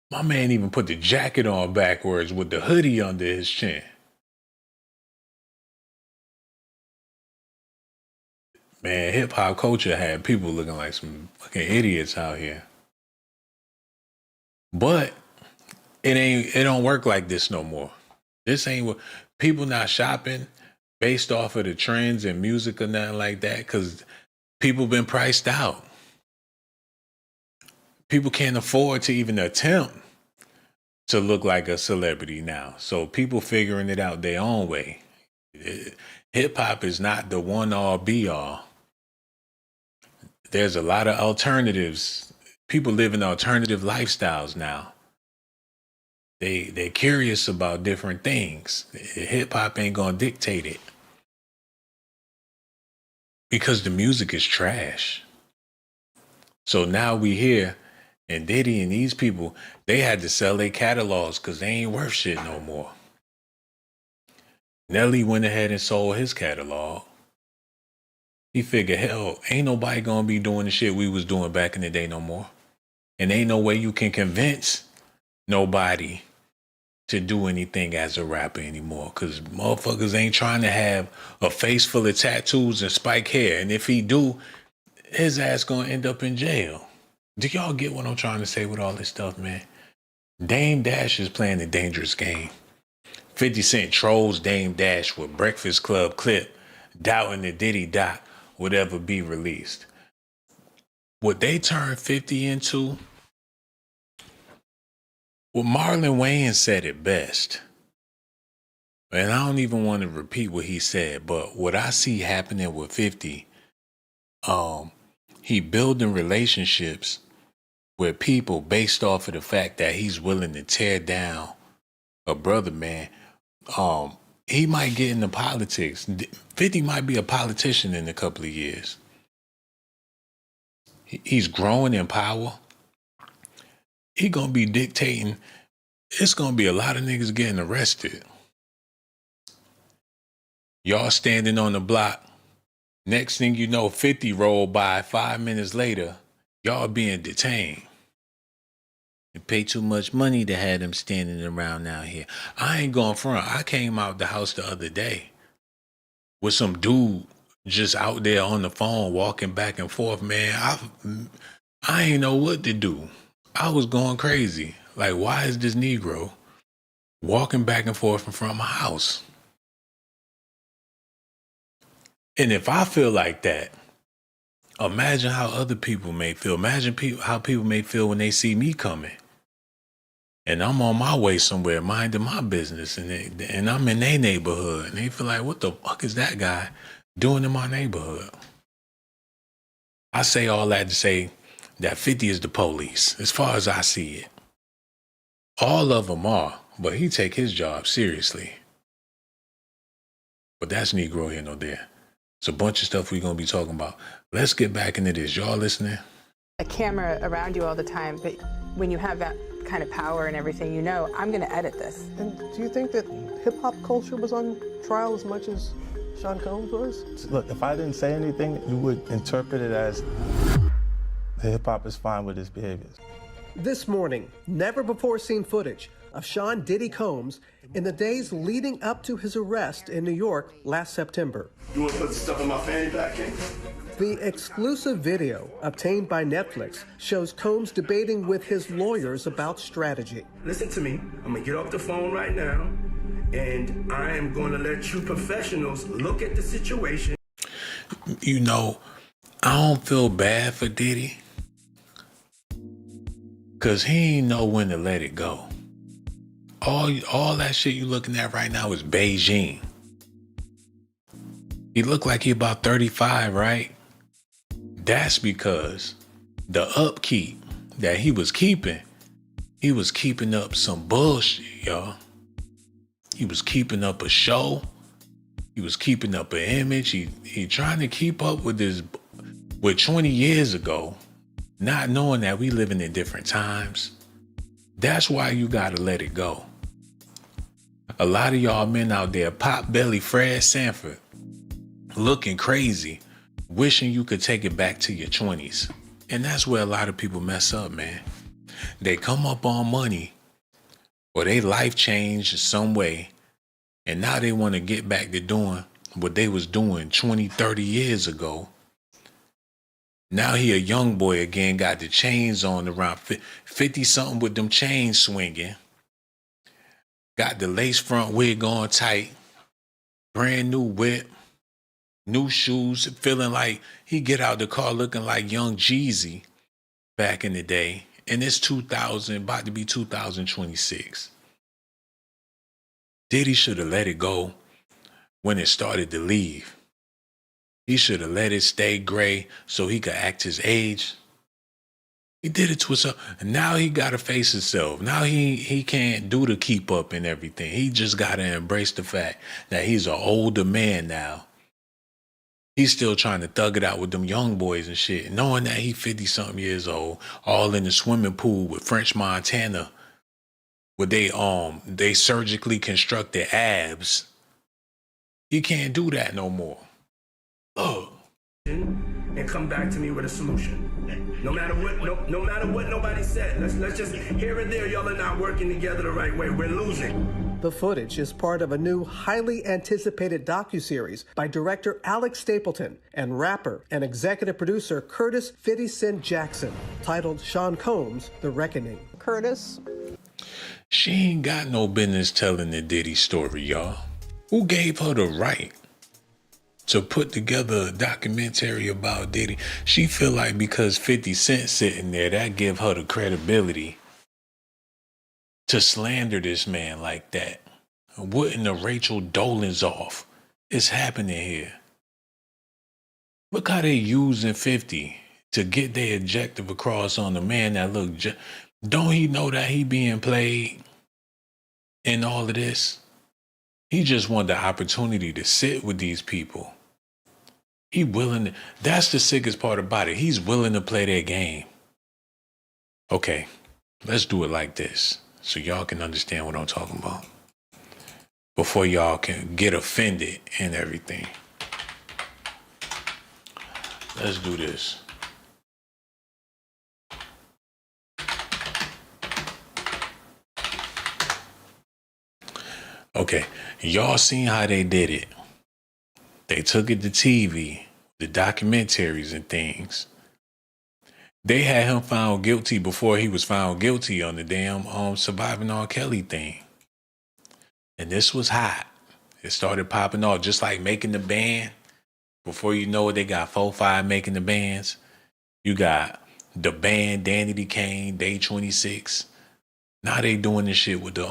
My man even put the jacket on backwards with the hoodie under his chin. Man, hip hop culture had people looking like some fucking idiots out here. But it don't work like this no more. This ain't what people not shopping based off of the trends and music or nothing like that, because people been priced out. People can't afford to even attempt to look like a celebrity now. So people figuring it out their own way. Hip hop is not the one all be all. There's a lot of alternatives. People living alternative lifestyles now. They're curious about different things. Hip hop ain't gonna dictate it. Because the music is trash. So now we here, and Diddy and these people, they had to sell their catalogs because they ain't worth shit no more. Nelly went ahead and sold his catalog. He figured, hell, ain't nobody gonna be doing the shit we was doing back in the day no more. And ain't no way you can convince nobody to do anything as a rapper anymore, because motherfuckers ain't trying to have a face full of tattoos and spike hair. And if he do, his ass gonna end up in jail. Do y'all get what I'm trying to say with all this stuff, man? Dame Dash is playing a dangerous game. 50 Cent trolls Dame Dash with Breakfast Club clip, doubting the Diddy doc would ever be released. What they turned 50 into, well, Marlon Wayans said it best. And I don't even want to repeat what he said, but what I see happening with 50, he building relationships with people based off of the fact that he's willing to tear down a brother, man. He might get into politics. 50 might be a politician in a couple of years. He's growing in power. He gonna be dictating. It's gonna be a lot of niggas getting arrested. Y'all standing on the block. Next thing you know, 50 rolled by. 5 minutes later, y'all being detained. You pay too much money to have them standing around out here. I ain't going front. I came out the house the other day with some dude just out there on the phone walking back and forth, man. I ain't know what to do. I was going crazy. Like, why is this Negro walking back and forth in front of my house? And if I feel like that, imagine how other people may feel. Imagine how people may feel when they see me coming. And I'm on my way somewhere, minding my business, and I'm in their neighborhood. And they feel like, what the fuck is that guy doing in my neighborhood? I say all that to say that 50 is the police, as far as I see it. All of them are, but he take his job seriously. But that's Negro here, no there. It's a bunch of stuff we're going to be talking about. Let's get back into this. Y'all listening? A camera around you all the time, but when you have that kind of power and everything, you know, I'm going to edit this. And do you think that hip-hop culture was on trial as much as Sean Combs was? Look, if I didn't say anything, you would interpret it as hip-hop is fine with his behaviors. This morning, never-before-seen footage of Sean Diddy Combs in the days leading up to his arrest in New York last September. You want to put the stuff in my fanny pack, eh? The exclusive video obtained by Netflix shows Combs debating with his lawyers about strategy. Listen to me. I'm going to get off the phone right now, and I am going to let you professionals look at the situation. You know, I don't feel bad for Diddy, because he ain't know when to let it go. All that shit you looking at right now is Beijing. He looked like he about 35, right? That's because the upkeep that he was keeping up some bullshit, y'all. He was keeping up a show. He was keeping up an image. He trying to keep up with 20 years ago, not knowing that we living in different times. That's why you gotta let it go. A lot of y'all men out there, pop belly Fred Sanford, looking crazy, wishing you could take it back to your 20s. And that's where a lot of people mess up, man. They come up on money or they life changed some way, and now they want to get back to doing what they was doing 20, 30 years ago. Now he a young boy again, got the chains on around 50 something with them chains swinging. Got the lace front wig on tight, brand new whip, new shoes, feeling like he get out the car looking like young Jeezy back in the day. And it's 2000, about to be 2026. Diddy should have let it go when it started to leave. He should have let it stay gray so he could act his age. He did it to himself. And now he got to face himself. Now he can't do the keep up and everything. He just got to embrace the fact that he's an older man now. He's still trying to thug it out with them young boys and shit, knowing that he 50-something years old, all in the swimming pool with French Montana, with they surgically constructed abs. He can't do that no more. Look. And come back to me with a solution. No matter what, no matter what nobody said. Let's just here and there, y'all are not working together the right way. We're losing. The footage is part of a new, highly anticipated docuseries by director Alex Stapleton and rapper and executive producer Curtis 50 Cent Jackson, titled Shawn Combs, The Reckoning. Curtis? She ain't got no business telling the Diddy story, y'all. Who gave her the right to put together a documentary about Diddy? She feel like because 50 Cent sitting there, that give her the credibility to slander this man like that. What in the Rachel Dolan's off is happening here? Look how they using 50 to get their objective across on the man that look. Don't he know that he being played in all of this? He just want the opportunity to sit with these people. He willing to, that's the sickest part about it. He's willing to play their game. Okay, let's do it like this so y'all can understand what I'm talking about before y'all can get offended and everything. Let's do this. Okay, y'all seen how they did it. They took it to TV, the documentaries and things. They had him found guilty before he was found guilty on the damn Surviving R. Kelly thing. And this was hot. It started popping off just like Making the Band. Before you know it, they got 4-5 Making the Bands. You got the band, Danity Kane, Day 26. Now they doing this shit with the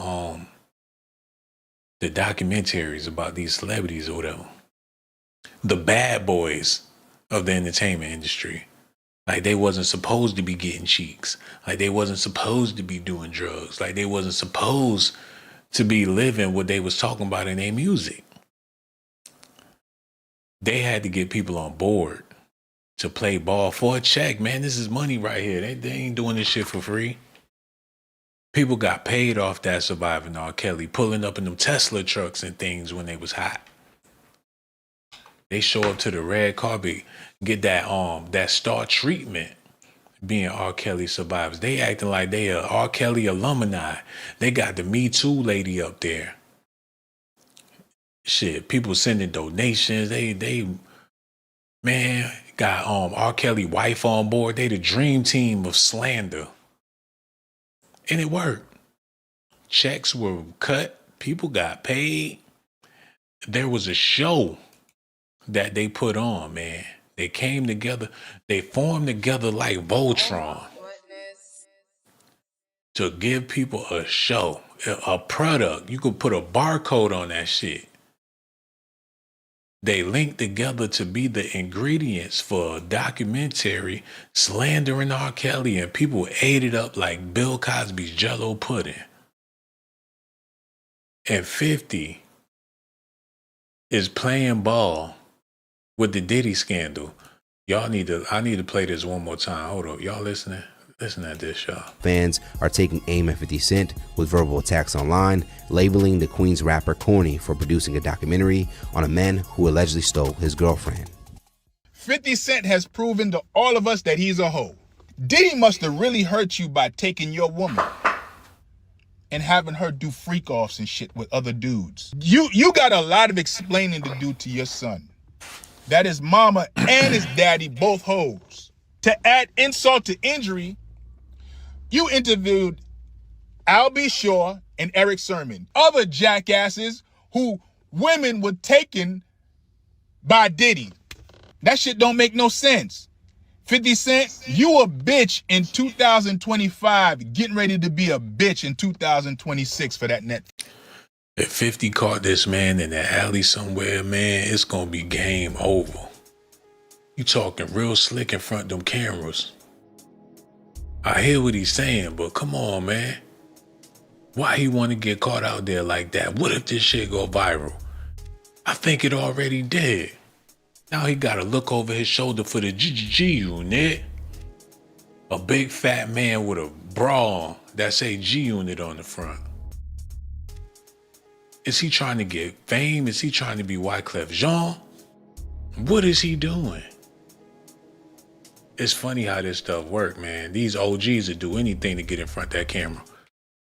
documentaries about these celebrities or whatever. The bad boys of the entertainment industry. Like they wasn't supposed to be getting cheeks. Like they wasn't supposed to be doing drugs. Like they wasn't supposed to be living what they was talking about in their music. They had to get people on board to play ball for a check, man. This is money right here. They ain't doing this shit for free. People got paid off that Surviving R. Kelly, pulling up in them Tesla trucks and things when they was hot. They show up to the red carpet, get that star treatment, being R. Kelly survivors. They acting like they are R. Kelly alumni. They got the Me Too lady up there. Shit, people sending donations. They man, got R. Kelly wife on board. They the dream team of slander. And it worked. Checks were cut. People got paid. There was a show that they put on, man. They came together. They formed together like Voltron. to give people a show, a product. You could put a barcode on that shit. They linked together to be the ingredients for a documentary slandering R. Kelly, and people ate it up like Bill Cosby's Jell-O pudding. And 50 is playing ball with the Diddy scandal. I need to play this one more time. Hold up. Y'all listening? Listen at this, y'all. Fans are taking aim at 50 Cent with verbal attacks online, labeling the Queens rapper corny for producing a documentary on a man who allegedly stole his girlfriend. 50 Cent has proven to all of us that he's a hoe. Diddy must have really hurt you by taking your woman and having her do freak-offs and shit with other dudes. You got a lot of explaining to do to your son. That his mama and his daddy both hoes. To add insult to injury, you interviewed Al B. Shaw and Eric Sermon, other jackasses who women were taken by Diddy. That shit don't make no sense. 50 Cent, you a bitch in 2025, getting ready to be a bitch in 2026 for that net. If 50 caught this man in the alley somewhere, man, it's gonna be game over. You talking real slick in front of them cameras. I hear what he's saying, but come on, man. Why he want to get caught out there like that? What if this shit go viral? I think it already did. Now he gotta look over his shoulder for the G unit. A big fat man with a bra that say G unit on the front. Is he trying to get fame? Is he trying to be Wyclef Jean? What is he doing? It's funny how this stuff work, man. These OGs would do anything to get in front of that camera.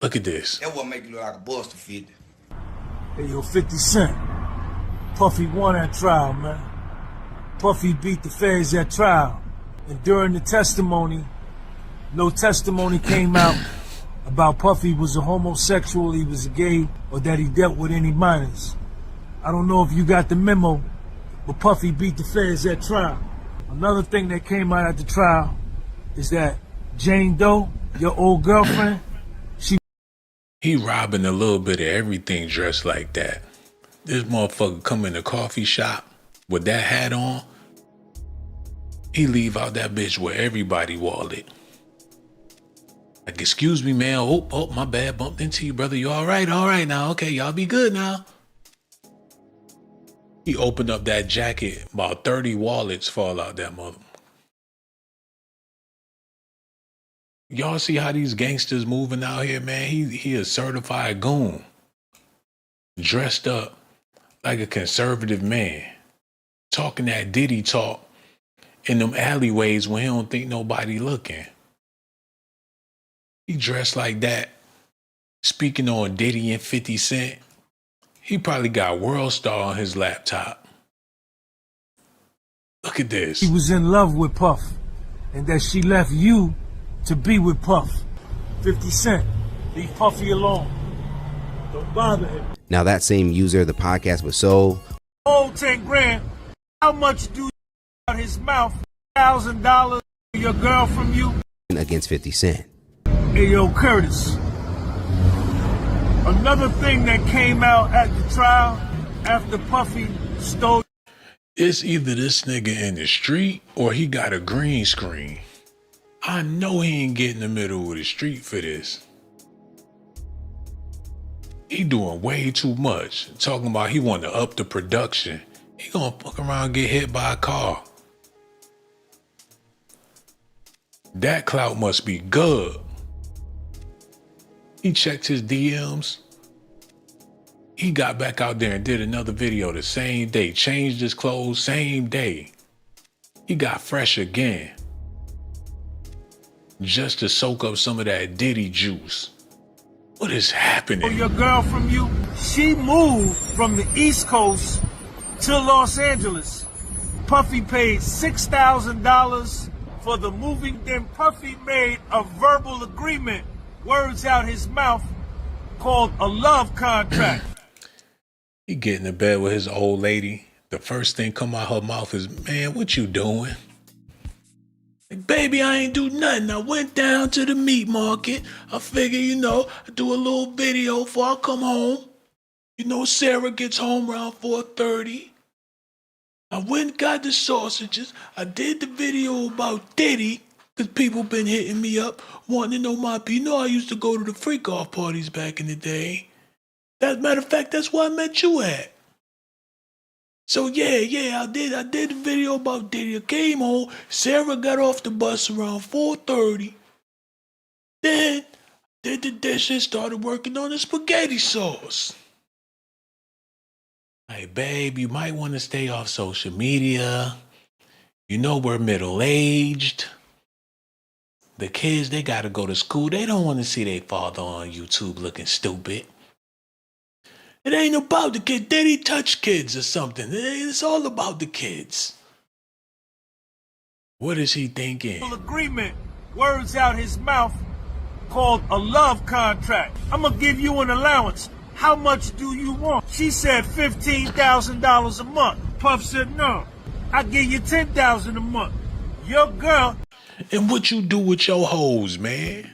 Look at this. That what make you look like a buster, 50. Hey, yo, 50 Cent. Puffy won that trial, man. Puffy beat the feds at trial. And during the testimony, no testimony came out about Puffy was a homosexual, he was a gay, or that he dealt with any minors. I don't know if you got the memo, but Puffy beat the feds at trial. Another thing that came out at the trial is that Jane Doe, your old girlfriend, he robbing a little bit of everything dressed like that. This motherfucker come in the coffee shop with that hat on. He leave out that bitch with everybody wallet. Like, excuse me, man. Oh, my bad. Bumped into you, brother. You all right? All right now. Okay, y'all be good now. He opened up that jacket, about 30 wallets fall out that mother. Y'all see how these gangsters moving out here, man? He a certified goon. Dressed up like a conservative man. Talking that Diddy talk in them alleyways when he don't think nobody looking. He dressed like that, speaking on Diddy and 50 Cent. He probably got World Star on his laptop. Look at this. he was in love with Puff, and that she left you to be with Puff. 50 Cent, leave Puffy alone. Don't bother him. Now that same user of the podcast was sold. Oh, 10 grand. How much do you out his mouth? $1,000 for your girl from you? Against 50 Cent. Hey, yo, Curtis. Another thing that came out at the trial after Puffy stole. It's either this nigga in the street or he got a green screen. I know he ain't get in the middle of the street for this. He doing way too much. Talking about he want to up the production. He gonna fuck around and get hit by a car. That clout must be good. He checked his DMs. He got back out there and did another video the same day. Changed his clothes, same day. He got fresh again. Just to soak up some of that Diddy juice. What is happening? Your girl from you, she moved from the East Coast to Los Angeles. Puffy paid $6,000 for the moving. Then Puffy made a verbal agreement, words out his mouth, called a love contract. He get in the bed with his old lady. The first thing come out her mouth is, man, what you doing? Like, baby, I ain't do nothing. I went down to the meat market. I figure, I do a little video before I come home. Sarah gets home around 4:30. I went and got the sausages. I did the video about Diddy, because people been hitting me up, wanting to know my opinion. I used to go to the freak-off parties back in the day. As a matter of fact, that's where I met you at. So yeah, I did the video about Diddy. I came home. Sarah got off the bus around 4:30. Then did the dishes, started working on the spaghetti sauce. Hey, babe, you might want to stay off social media. We're middle-aged. The kids, they got to go to school. They don't want to see their father on YouTube looking stupid. It ain't about the kid. Diddy touch kids or something. It's all about the kids. What is he thinking? Agreement, words out his mouth, called a love contract. I'm gonna give you an allowance. How much do you want? She said $15,000 a month. Puff said no. I give you $10,000 a month. Your girl. And what you do with your hoes, man?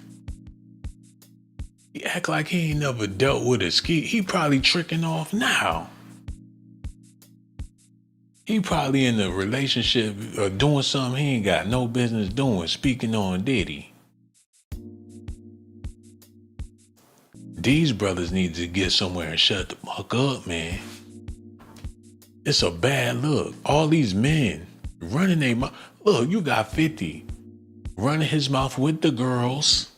He act like he ain't never dealt with a ski. He probably tricking off now. He probably in a relationship or doing something he ain't got no business doing, speaking on Diddy. These brothers need to get somewhere and shut the fuck up, man. It's a bad look. All these men running their mouth. Look, you got 50 running his mouth with the girls.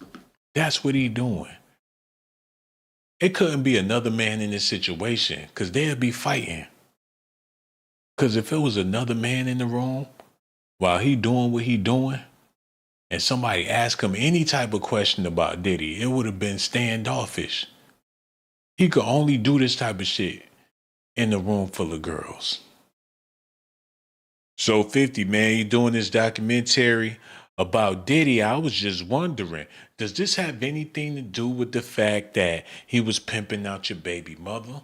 That's what he doing. It couldn't be another man in this situation because they'd be fighting. Because if it was another man in the room while he doing what he doing and somebody asked him any type of question about Diddy, it would have been standoffish. He could only do this type of shit in a room full of girls. So 50, man, you doing this documentary about Diddy. I was just wondering, does this have anything to do with the fact that he was pimping out your baby mother?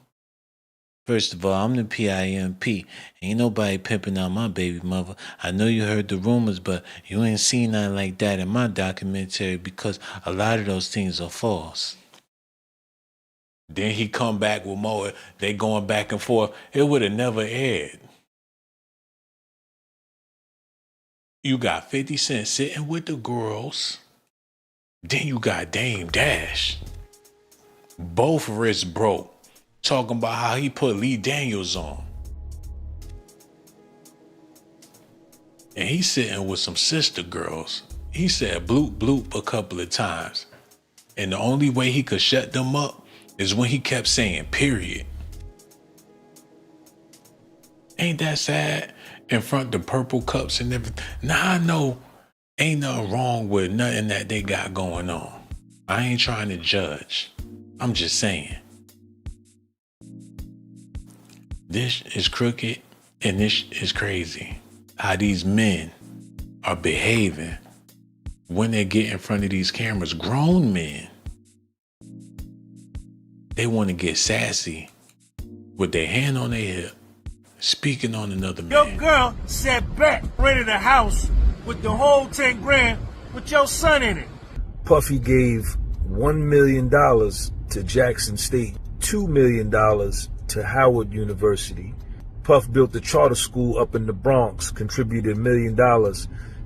First of all, I'm the PIMP. Ain't nobody pimping out my baby mother. I know you heard the rumors, but you ain't seen nothing like that in my documentary because a lot of those things are false. Then he come back with more. They going back and forth. It would have never aired. You got 50 Cent sitting with the girls. Then you got Dame Dash. Both wrists broke. Talking about how he put Lee Daniels on. And he's sitting with some sister girls. He said bloop bloop a couple of times. And the only way he could shut them up is when he kept saying period. Ain't that sad? In front of the purple cups and everything. Now I know ain't nothing wrong with nothing that they got going on. I ain't trying to judge. I'm just saying. This is crooked and this is crazy. How these men are behaving when they get in front of these cameras. Grown men. They want to get sassy with their hand on their hip, speaking on another man. Your girl said bet, rented a house with the whole 10 grand with your son in it. Puffy gave $1 million to Jackson State, $2 million to Howard University. Puff built a charter school up in the Bronx, contributed $1 million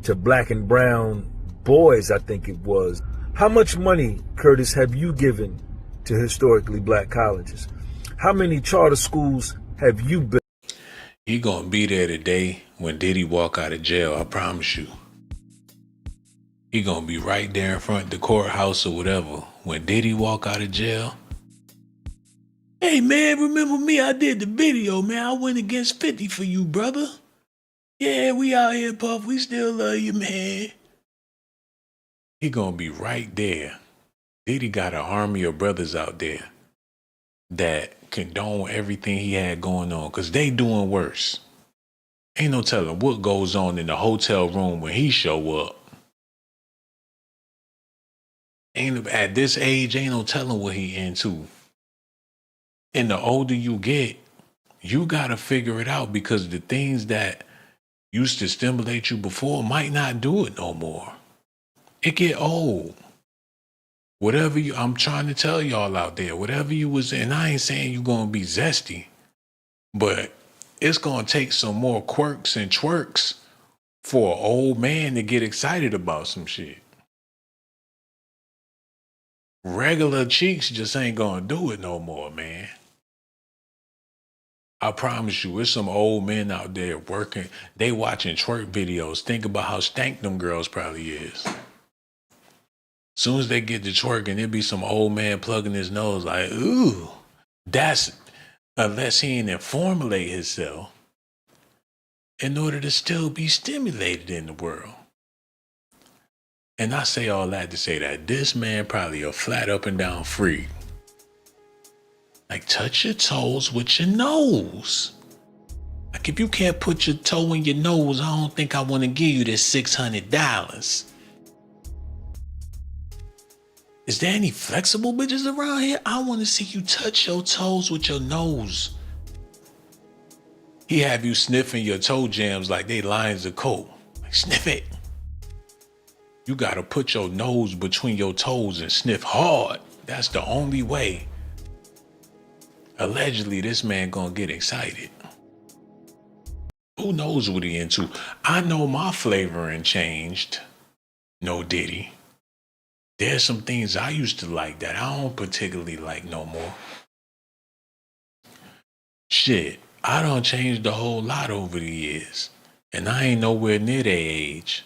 to Black and Brown Boys, I think it was. How much money, Curtis, have you given to historically black colleges? How many charter schools have you built? He gonna be there today when Diddy walk out of jail, I promise you. He gonna be right there in front of the courthouse or whatever. When Diddy walk out of jail, hey man, remember me? I did the video, man. I went against 50 for you, brother. Yeah, we out here, Puff. We still love you, man. He gonna be right there. Diddy got an army of brothers out there that condone everything he had going on, because they doing worse. Ain't no telling what goes on in the hotel room when he show up. Ain't at this age, ain't no telling what he into. And the older you get, you gotta figure it out, because the things that used to stimulate you before might not do it no more. It get old. Whatever you, I'm trying to tell y'all out there, whatever you was in, I ain't saying you gonna be zesty, but it's gonna take some more quirks and twerks for an old man to get excited about some shit. Regular cheeks just ain't gonna do it no more, man. I promise you, there's some old men out there working, they watching twerk videos. Think about how stank them girls probably is. Soon as they get to twerking, there be some old man plugging his nose like, ooh, that's, unless he ain't formulate himself in order to still be stimulated in the world. And I say all that to say that this man probably a flat up and down freak. Like, touch your toes with your nose. Like, if you can't put your toe in your nose, I don't think I want to give you this $600. Is there any flexible bitches around here? I want to see you touch your toes with your nose. He have you sniffing your toe jams like they lines of coke. Like, sniff it. You gotta put your nose between your toes and sniff hard. That's the only way. Allegedly, this man gonna get excited. Who knows what he into? I know my flavoring changed. No Diddy. There's some things I used to like that I don't particularly like no more. Shit, I done changed a whole lot over the years. And I ain't nowhere near their age.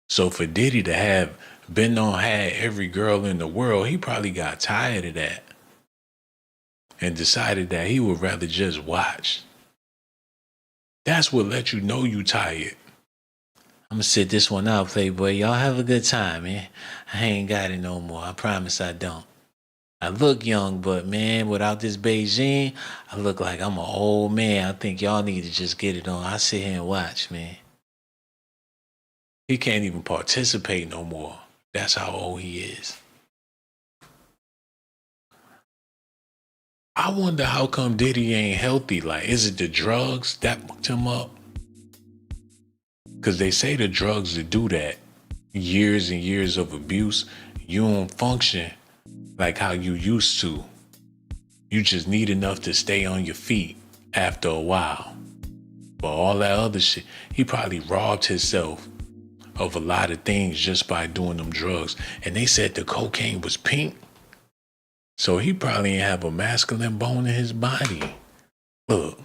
So for Diddy to have been on had every girl in the world, he probably got tired of that. And decided that he would rather just watch. That's what let you know you tired. I'm gonna sit this one out, Playboy. Y'all have a good time, man. I ain't got it no more. I promise I don't. I look young, but man, without this Beijing, I look like I'm an old man. I think y'all need to just get it on. I sit here and watch, man. He can't even participate no more. That's how old he is. I wonder how come Diddy ain't healthy. Like, is it the drugs that fucked him up? Because they say the drugs that do that, years and years of abuse, you don't function like how you used to. You just need enough to stay on your feet after a while. But all that other shit, he probably robbed himself of a lot of things just by doing them drugs. And they said the cocaine was pink. So he probably ain't have a masculine bone in his body. Look.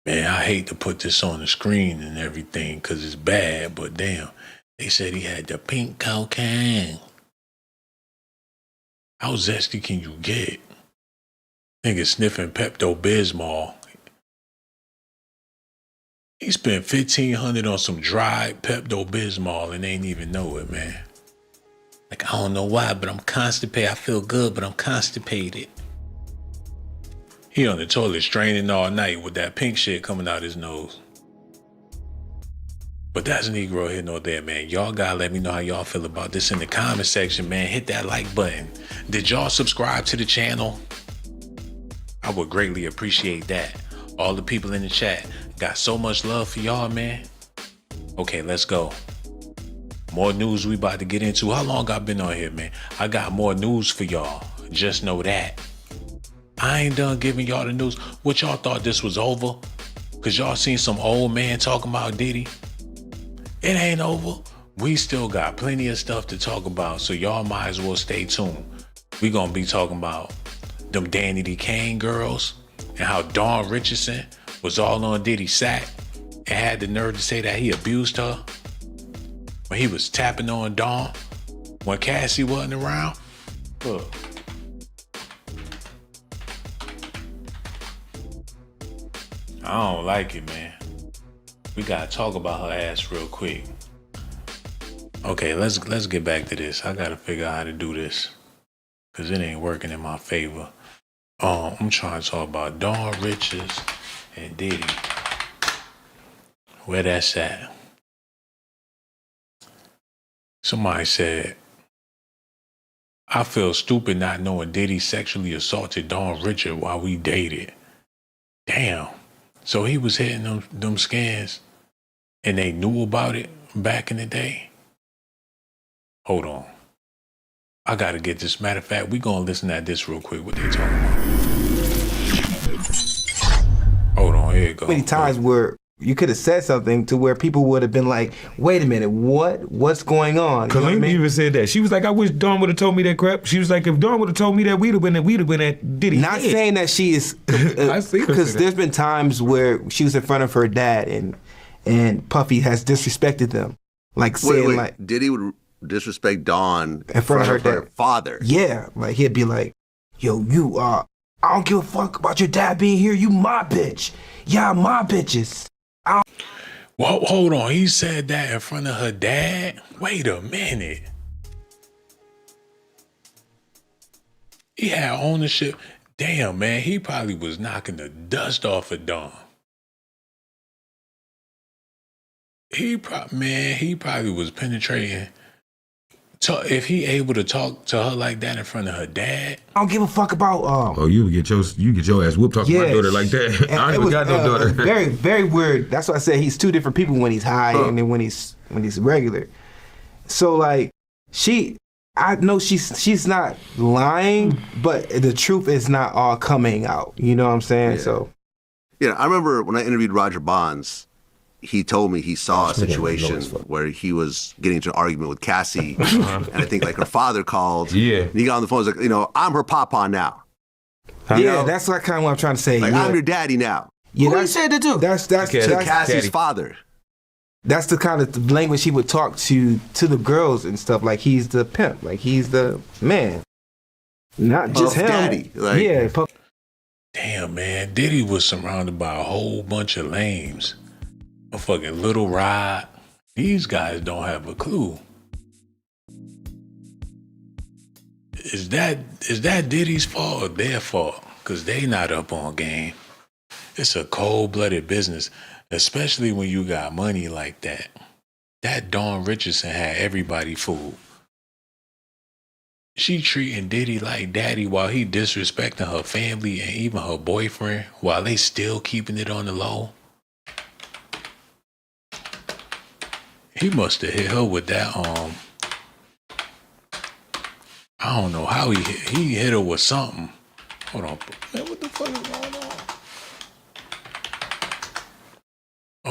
Man, I hate to put this on the screen and everything because it's bad, but damn, they said he had the pink cocaine. How zesty can you get? Nigga sniffing Pepto-Bismol. He spent $1,500 on some dried Pepto-Bismol and ain't even know it, man. Like, I don't know why, but I'm constipated. I feel good, but I'm constipated. He on the toilet straining all night with that pink shit coming out his nose. But that's Negro here nor there, man. Y'all gotta let me know how y'all feel about this in the comment section, man. Hit that like button. Did y'all subscribe to the channel? I would greatly appreciate that. All the people in the chat got so much love for y'all, man. Okay, let's go. More news we about to get into. How long I been on here, man? I got more news for y'all. Just know that. I ain't done giving y'all the news. What y'all thought this was over? Cause y'all seen some old man talking about Diddy? It ain't over. We still got plenty of stuff to talk about, so y'all might as well stay tuned. We gonna be talking about them Danity Kane girls and how Dawn Richardson was all on Diddy's sack and had the nerve to say that he abused her when he was tapping on Dawn when Cassie wasn't around. Look. I don't like it, man. We gotta talk about her ass real quick. Okay, let's get back to this. I gotta figure out how to do this because it ain't working in my favor. I'm trying to talk about Dawn Richards and Diddy. Where that's at? Somebody said, I feel stupid not knowing Diddy sexually assaulted Dawn Richard while we dated. Damn. So he was hitting them scans and they knew about it back in the day? Hold on. I gotta get this. Matter of fact, we gonna listen at this real quick, what they talking about. Hold on, here you go. Many times where you could have said something to where people would have been like, wait a minute, what's going on? Khalid even said that. She was like, I wish Dawn would have told me that crap. She was like, if Dawn would have told me that, we'd have been at Diddy. Not saying that she is, because there's been times where she was in front of her dad and Puffy has disrespected them. Like saying like Diddy would disrespect Dawn in front of her father. Yeah, like he'd be like, yo, you I don't give a fuck about your dad being here. You my bitch. Y'all my bitches. Well, hold on. He said that in front of her dad? Wait a minute. He had ownership. Damn, man. He probably was knocking the dust off of Dawn. He probably was penetrating. If he able to talk to her like that in front of her dad, I don't give a fuck about. Oh, you get your ass whooped talking to my daughter like that. I ain't got no daughter. Very, very weird. That's why I said he's two different people when he's high and then when he's regular. So like, I know she's not lying, but the truth is not all coming out. You know what I'm saying? Yeah. So, yeah, I remember when I interviewed Roger Bonds. He told me he saw a situation where he was getting into an argument with Cassie, and I think like her father called. Yeah. And he got on the phone. He's like, I'm her papa now. Yeah, that's like kind of what I'm trying to say. Like, I'm your daddy now. Yeah, Who he said that to? That's Cassie's father. That's the kind of language he would talk to the girls and stuff. Like he's the pimp. Like he's the man. Not just him. Daddy. Like, yeah. damn, man. Diddy was surrounded by a whole bunch of lames. A fucking Little Rod. These guys don't have a clue. Is that Diddy's fault or their fault? Because they not up on game. It's a cold-blooded business, especially when you got money like that. That Dawn Richardson had everybody fooled. She treating Diddy like daddy while he disrespecting her family and even her boyfriend while they still keeping it on the low. He must have hit her with that, I don't know how he hit her with something. Hold on, man, what the fuck is going on?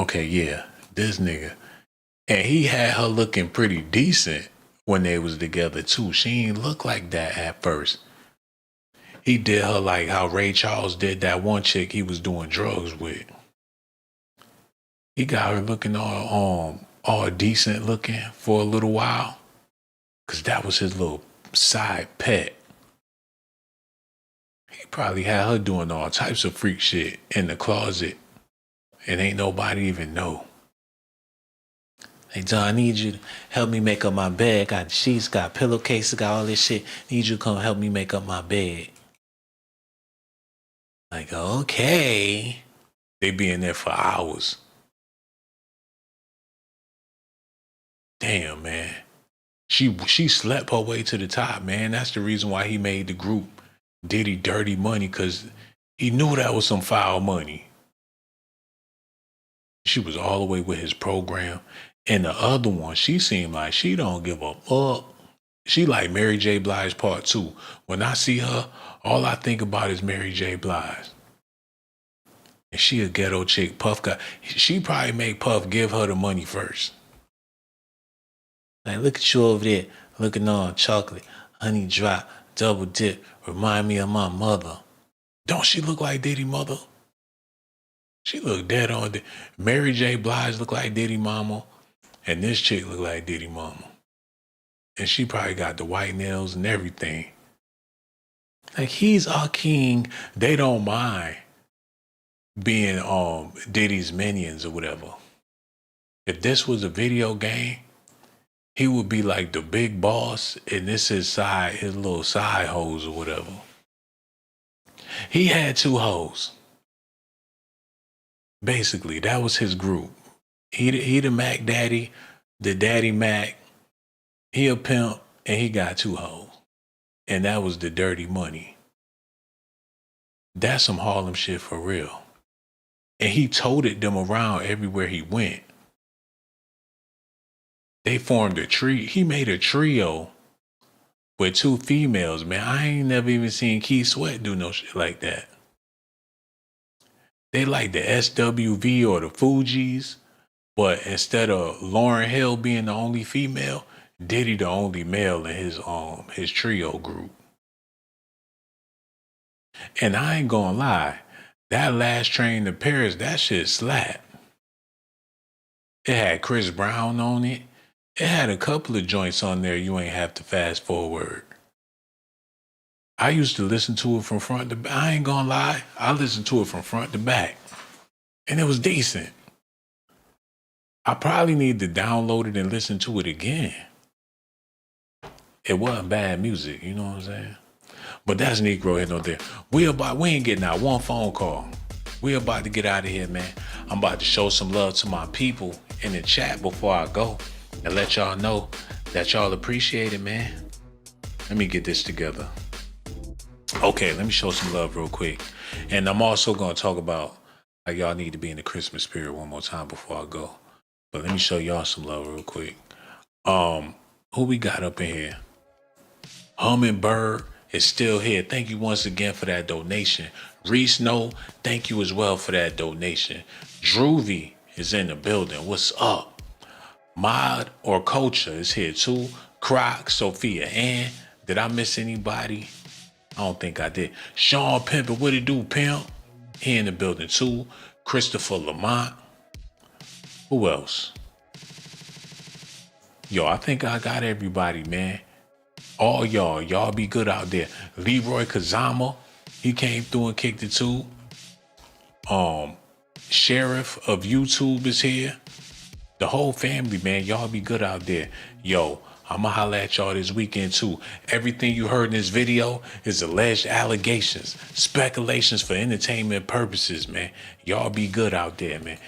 Okay, yeah, this nigga. And he had her looking pretty decent when they was together too. She ain't look like that at first. He did her like how Ray Charles did that one chick he was doing drugs with. He got her looking all decent looking for a little while, because that was his little side pet. He probably had her doing all types of freak shit in the closet and ain't nobody even know. Hey, John, I need you to help me make up my bed. Got sheets, got pillowcases, got all this shit. Need you to come help me make up my bed. Like, okay. They be in there for hours. Damn, man. She slept her way to the top, man. That's the reason why he made the group Diddy Dirty Money, because he knew that was some foul money. She was all the way with his program. And the other one, she seemed like she don't give a fuck. She like Mary J. Blige Part 2. When I see her, all I think about is Mary J. Blige. And she a ghetto chick. Puff she probably make Puff give her the money first. Like, look at you over there, looking on chocolate, honey drop, double dip, remind me of my mother. Don't she look like Diddy mother? She look dead on. Mary J. Blige look like Diddy mama, and this chick look like Diddy mama. And she probably got the white nails and everything. Like, he's our king. They don't mind being Diddy's minions or whatever. If this was a video game, he would be like the big boss, and this is his little side hoes or whatever. He had 2 hoes. Basically, that was his group. He the Mac Daddy, the Daddy Mac. He a pimp, and he got 2 hoes. And that was the dirty money. That's some Harlem shit for real. And he toted them around everywhere he went. They formed a tree. He made a trio with 2 females, man. I ain't never even seen Keith Sweat do no shit like that. They like the SWV or the Fugees, but instead of Lauryn Hill being the only female, Diddy the only male in his trio group. And I ain't gonna lie, that Last Train to Paris, that shit slapped. It had Chris Brown on it. It had a couple of joints on there you ain't have to fast forward. I used to listen to it from front to back. I ain't gonna lie, I listened to it from front to back. And it was decent. I probably need to download it and listen to it again. It wasn't bad music, you know what I'm saying? But that's Negro hitting on there. We ain't getting out one phone call. We about to get out of here, man. I'm about to show some love to my people in the chat before I go and let y'all know that y'all appreciate it, man. Let me get this together. Okay, let me show some love real quick. And I'm also going to talk about how y'all need to be in the Christmas spirit one more time before I go. But let me show y'all some love real quick. Who we got up in here? Hummingbird is still here. Thank you once again for that donation. Reese No, thank you as well for that donation. Droovy is in the building. What's up? Mod or Culture is here too. Croc, Sophia Ann. Did I miss anybody? I don't think I did. Shawn Pimpin', what it do, pimp? He in the building too. Christopher Lamont. Who else? Yo, I think I got everybody, man. All y'all be good out there. Leroy Kazama, he came through and kicked it too. Sheriff of YouTube is here. The whole family, man, y'all be good out there. Yo, I'ma holla at y'all this weekend too. Everything you heard in this video is alleged allegations, speculations for entertainment purposes, man. Y'all be good out there, man.